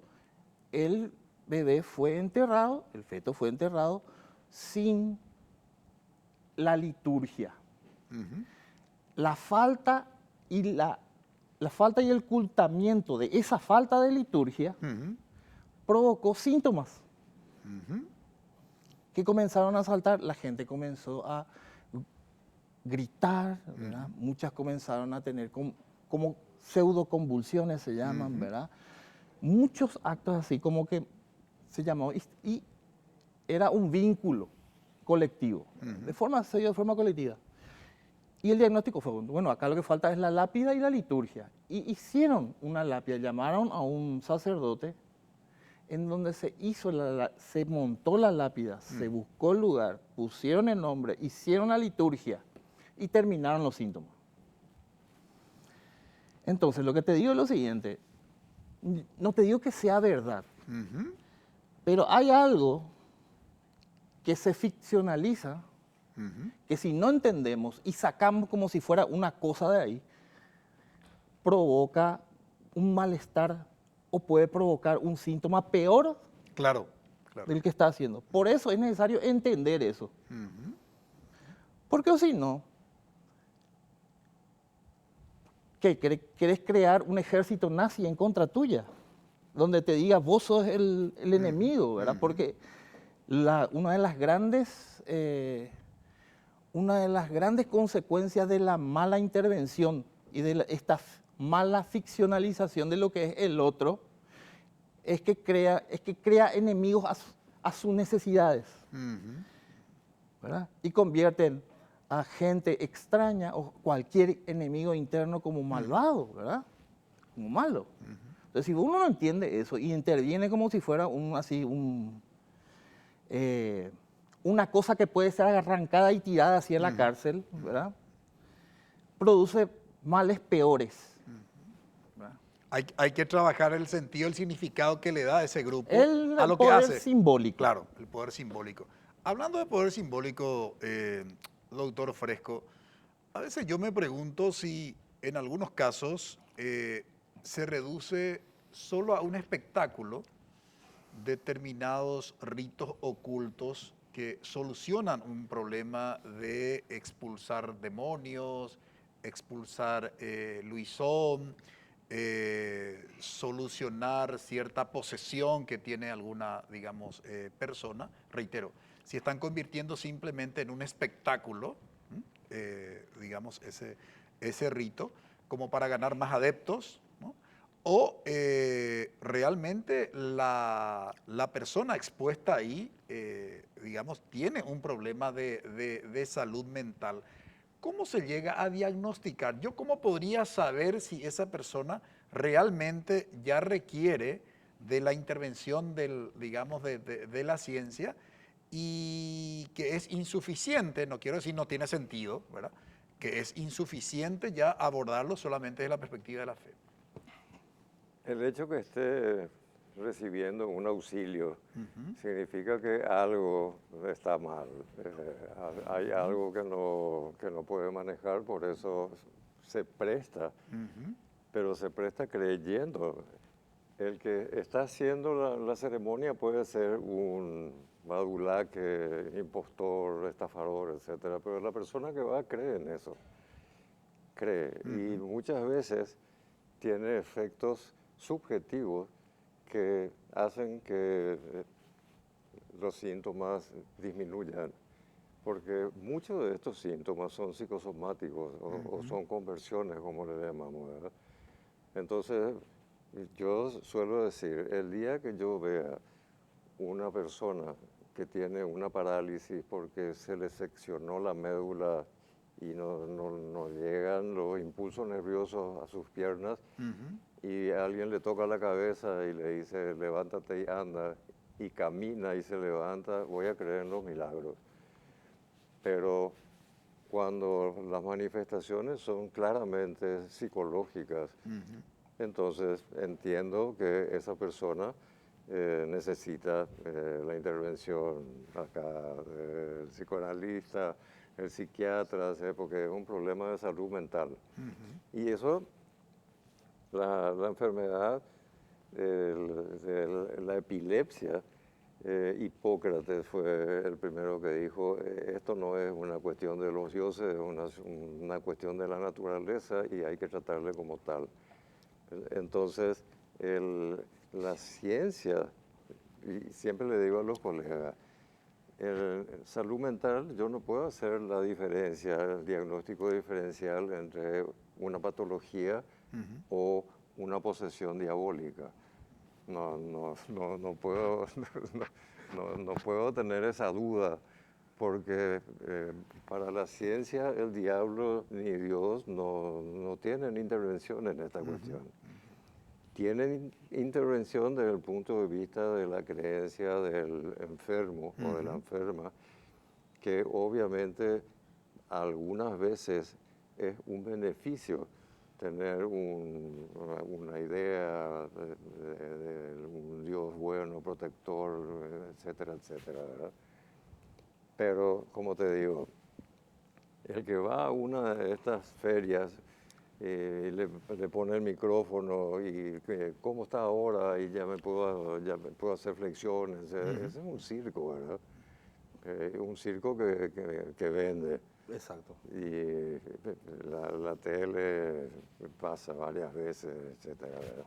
el bebé fue enterrado, el feto fue enterrado sin la liturgia. La falta y el ocultamiento de esa falta de liturgia provocó síntomas que comenzaron a saltar. La gente comenzó a gritar, ¿verdad? Muchas comenzaron a tener como pseudoconvulsiones se llaman, ¿verdad? Muchos actos así como que se llamó y era un vínculo colectivo, se dio de forma colectiva. Y el diagnóstico fue, bueno, acá lo que falta es la lápida y la liturgia. Y hicieron una lápida, llamaron a un sacerdote en donde se montó la lápida, se buscó el lugar, pusieron el nombre, hicieron la liturgia y terminaron los síntomas. Entonces, lo que te digo es lo siguiente, no te digo que sea verdad, pero hay algo que se ficcionaliza, que si no entendemos y sacamos como si fuera una cosa de ahí, provoca un malestar o puede provocar un síntoma peor del que está haciendo. Por eso es necesario entender eso. Porque o si no, ¿qué? ¿Querés crear un ejército nazi en contra tuya? Donde te diga, vos sos el enemigo, ¿verdad? Porque una de las grandes consecuencias de la mala intervención y de esta mala ficcionalización de lo que es el otro es que crea enemigos a sus necesidades, ¿verdad? Y convierten a gente extraña o cualquier enemigo interno como malvado, ¿verdad? Como malo. Entonces, si uno no entiende eso y interviene como si fuera una cosa que puede ser arrancada y tirada así en la cárcel, ¿verdad? Produce males peores. Hay que trabajar el sentido, el significado que le da a ese grupo a lo que hace. El poder simbólico. Claro, el poder simbólico. Hablando de poder simbólico, doctor Fresco, a veces yo me pregunto si en algunos casos se reduce solo a un espectáculo determinados ritos ocultos que solucionan un problema de expulsar demonios, expulsar luisón, solucionar cierta posesión que tiene alguna, digamos, persona. Reitero, si están convirtiendo simplemente en un espectáculo, digamos, ese rito, como para ganar más adeptos, ¿no? O realmente la persona expuesta ahí, digamos, tiene un problema de salud mental. ¿Cómo se llega a diagnosticar? ¿Yo cómo podría saber si esa persona realmente ya requiere de la intervención digamos, de la ciencia y que es insuficiente, no quiero decir no tiene sentido, ¿verdad? que es insuficiente ya abordarlo solamente desde la perspectiva de la fe. El hecho que esté recibiendo un auxilio significa que algo está mal. Hay algo que no puede manejar, por eso se presta, pero se presta creyendo. El que está haciendo la ceremonia puede ser un badulaque, impostor, estafador, etcétera, pero la persona que va cree en eso, cree, y muchas veces tiene efectos subjetivos que hacen que los síntomas disminuyan, porque muchos de estos síntomas son psicosomáticos o son conversiones, como le llamamos, ¿verdad? Entonces, yo suelo decir, el día que yo vea una persona que tiene una parálisis porque se le seccionó la médula y no llegan los impulsos nerviosos a sus piernas, y alguien le toca la cabeza y le dice, levántate y anda, y camina y se levanta, voy a creer en los milagros. Pero cuando las manifestaciones son claramente psicológicas, entonces entiendo que esa persona necesita la intervención acá del psicoanalista, el psiquiatra, porque es un problema de salud mental. Y eso, la enfermedad de la epilepsia, Hipócrates fue el primero que dijo, esto no es una cuestión de los dioses, es una cuestión de la naturaleza y hay que tratarle como tal. Entonces, la ciencia, y siempre le digo a los colegas, salud mental, yo no puedo hacer la diferencia, el diagnóstico diferencial entre una patología o una posesión diabólica. No puedo, no puedo tener esa duda, porque para la ciencia el diablo ni Dios no tienen intervención en esta cuestión. Tienen intervención desde el punto de vista de la creencia del enfermo o de la enferma, que obviamente algunas veces es un beneficio tener una idea de un Dios bueno, protector, etcétera, etcétera, ¿verdad? Pero, como te digo, el que va a una de estas ferias y le pone el micrófono y ¿cómo está ahora? Y ya me puedo hacer flexiones. Ese es un circo, ¿verdad? Un circo que vende. Exacto. Y la tele pasa varias veces, etcétera, ¿verdad?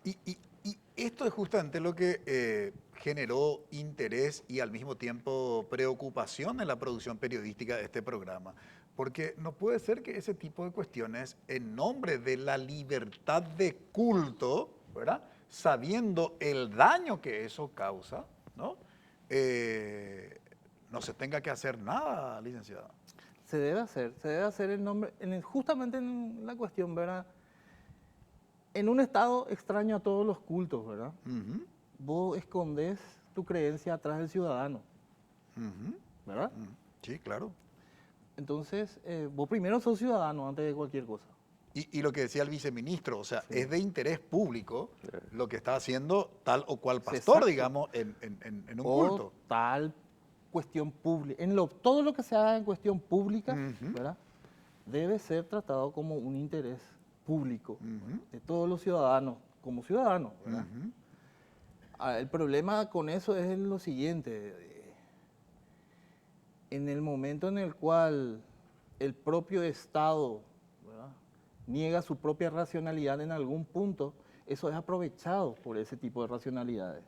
Y esto es justamente lo que generó interés y al mismo tiempo preocupación en la producción periodística de este programa. Porque no puede ser que ese tipo de cuestiones, en nombre de la libertad de culto, ¿verdad?, sabiendo el daño que eso causa, ¿no?, no se tenga que hacer nada, licenciada. Se debe hacer el nombre, justamente en la cuestión, ¿verdad? En un estado extraño a todos los cultos, ¿verdad? Vos escondés tu creencia atrás del ciudadano, ¿verdad? Sí, claro. Entonces, vos primero sos ciudadano antes de cualquier cosa. Y lo que decía el viceministro, o sea, es de interés público lo que está haciendo tal o cual pastor, digamos, en un culto. Tal cuestión pública, todo lo que se haga en cuestión pública, ¿verdad?, debe ser tratado como un interés público de todos los ciudadanos, como ciudadanos, ¿verdad? El problema con eso es lo siguiente: en el momento en el cual el propio Estado, ¿verdad?, niega su propia racionalidad en algún punto, eso es aprovechado por ese tipo de racionalidades,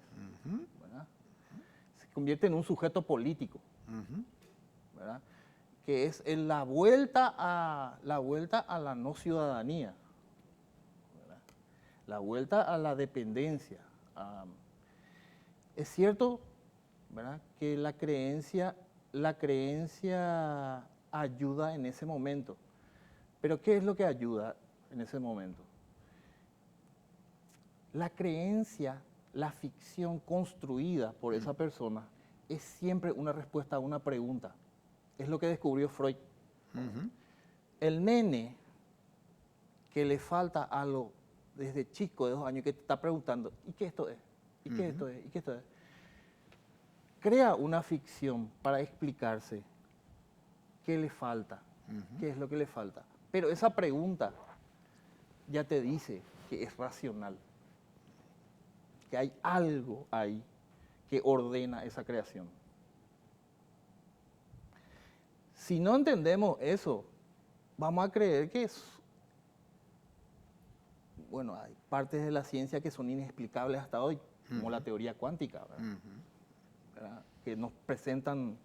¿verdad? Se convierte en un sujeto político, ¿verdad?, que es la vuelta a la no ciudadanía, ¿verdad?, la vuelta a la dependencia. Es cierto, ¿verdad?, que la creencia ayuda en ese momento. Pero ¿qué es lo que ayuda en ese momento? La creencia, la ficción construida por esa persona es siempre una respuesta a una pregunta. Es lo que descubrió Freud. el nene que le falta algo desde chico de 2 años que te está preguntando, ¿y qué esto es? ¿Y qué esto es? ¿Y qué esto es? Crea una ficción para explicarse qué le falta, qué es lo que le falta. Pero esa pregunta ya te dice que es racional, que hay algo ahí que ordena esa creación. Si no entendemos eso, vamos a creer que bueno, hay partes de la ciencia que son inexplicables hasta hoy, como la teoría cuántica, ¿verdad? ¿Verdad? Que nos presentan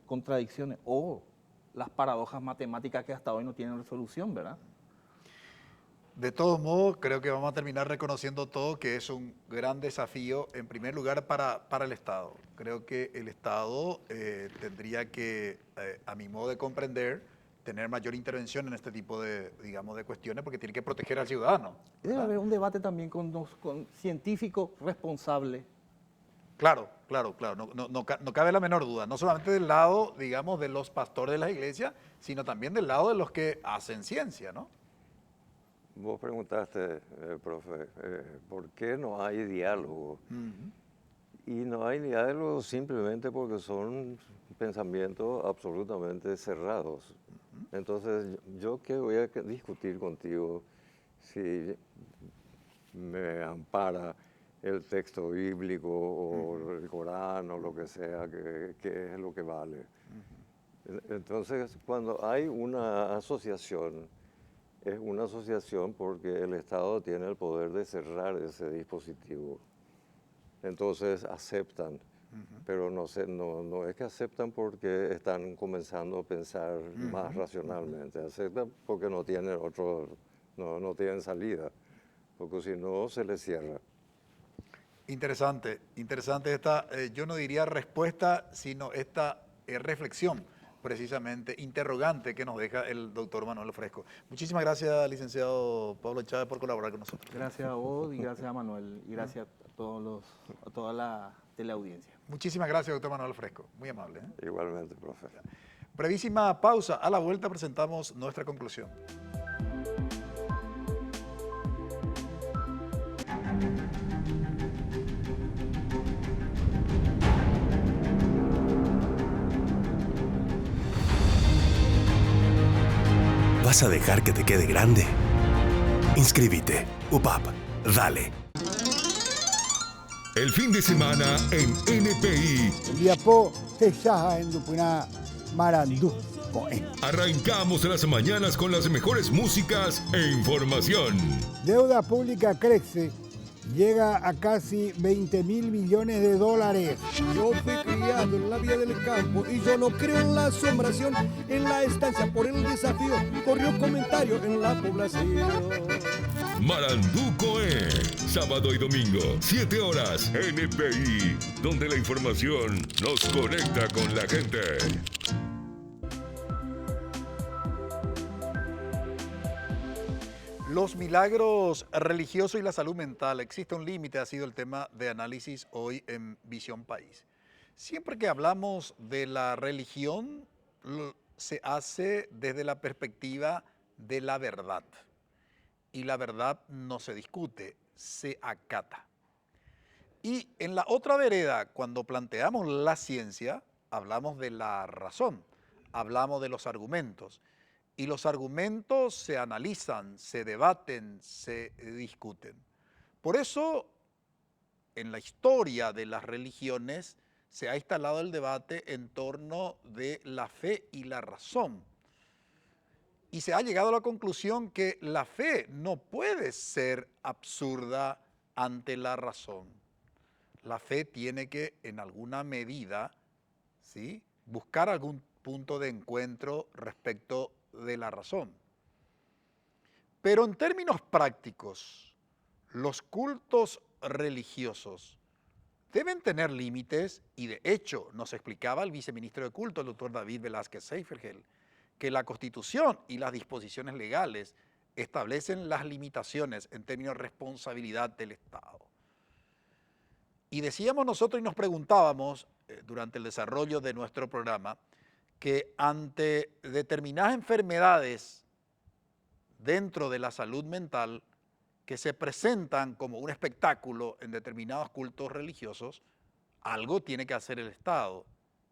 contradicciones o las paradojas matemáticas que hasta hoy no tienen resolución, ¿verdad? De todos modos, creo que vamos a terminar reconociendo todo que es un gran desafío, en primer lugar, para el Estado. Creo que el Estado tendría que, a mi modo de comprender, tener mayor intervención en este tipo de, digamos, de cuestiones, porque tiene que proteger al ciudadano. Debe haber un debate también con científicos responsables. Claro. No cabe la menor duda. No solamente del lado, digamos, de los pastores de la iglesia, sino también del lado de los que hacen ciencia, ¿no? Vos preguntaste, profe, ¿por qué no hay diálogo? Y no hay diálogo simplemente porque son pensamientos absolutamente cerrados. Entonces, ¿yo qué voy a discutir contigo si me ampara el texto bíblico o el Corán o lo que sea, que es lo que vale? Entonces, cuando hay una asociación, es una asociación porque el Estado tiene el poder de cerrar ese dispositivo. Entonces aceptan, pero no es que aceptan porque están comenzando a pensar más racionalmente, aceptan porque no tienen no tienen salida, porque si no se les cierra. Interesante esta, yo no diría respuesta, sino esta reflexión, precisamente, interrogante que nos deja el doctor Manuel Fresco. Muchísimas gracias, licenciado Pablo Chávez, por colaborar con nosotros. Gracias a vos y gracias a Manuel y gracias a toda la teleaudiencia. Muchísimas gracias, doctor Manuel Fresco. Muy amable. Igualmente, profe. Brevísima pausa. A la vuelta presentamos nuestra conclusión. ¿Vas a dejar que te quede grande? Inscríbete. UPAP. Dale. El fin de semana en NPI. Viapó te yaja en Dupuna Marandú. Arrancamos las mañanas con las mejores músicas e información. Deuda pública crece. Llega a casi 20.000 millones de dólares. Yo fui criado en la vida del campo y yo no creo en la asombración. En la estancia por el desafío corrió comentario en la población. Maranduco sábado y domingo, 7 horas, NPI, donde la información nos conecta con la gente. Los milagros religiosos y la salud mental. ¿Existe un límite? Ha sido el tema de análisis hoy en Visión País. Siempre que hablamos de la religión, se hace desde la perspectiva de la verdad. Y la verdad no se discute, se acata. Y en la otra vereda, cuando planteamos la ciencia, hablamos de la razón, hablamos de los argumentos. Y los argumentos se analizan, se debaten, se discuten. Por eso, en la historia de las religiones, se ha instalado el debate en torno de la fe y la razón. Y se ha llegado a la conclusión que la fe no puede ser absurda ante la razón. La fe tiene que, en alguna medida, ¿sí?, buscar algún punto de encuentro respecto de la razón. Pero en términos prácticos, los cultos religiosos deben tener límites y de hecho nos explicaba el viceministro de culto, el doctor David Velázquez Seifergel, que la Constitución y las disposiciones legales establecen las limitaciones en términos de responsabilidad del Estado. Y decíamos nosotros y nos preguntábamos durante el desarrollo de nuestro programa que ante determinadas enfermedades dentro de la salud mental que se presentan como un espectáculo en determinados cultos religiosos, algo tiene que hacer el Estado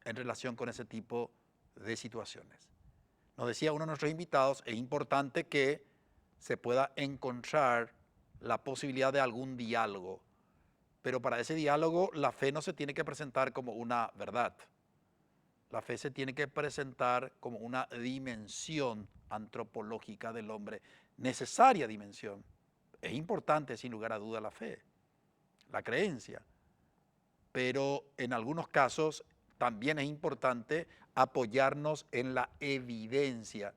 en relación con ese tipo de situaciones. Nos decía uno de nuestros invitados, es importante que se pueda encontrar la posibilidad de algún diálogo, pero para ese diálogo la fe no se tiene que presentar como una verdad. La fe se tiene que presentar como una dimensión antropológica del hombre, necesaria dimensión. Es importante, sin lugar a duda, la fe, la creencia, pero en algunos casos también es importante apoyarnos en la evidencia,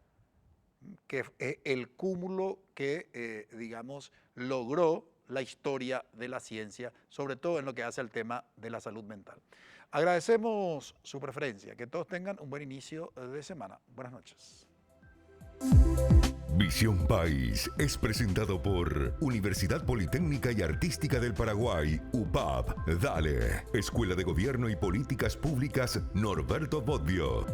que es el cúmulo que, digamos, logró la historia de la ciencia, sobre todo en lo que hace al tema de la salud mental. Agradecemos su preferencia, que todos tengan un buen inicio de semana. Buenas noches. Visión País es presentado por Universidad Politécnica y Artística del Paraguay, UPAP. Dale, Escuela de Gobierno y Políticas Públicas Norberto Bobbio.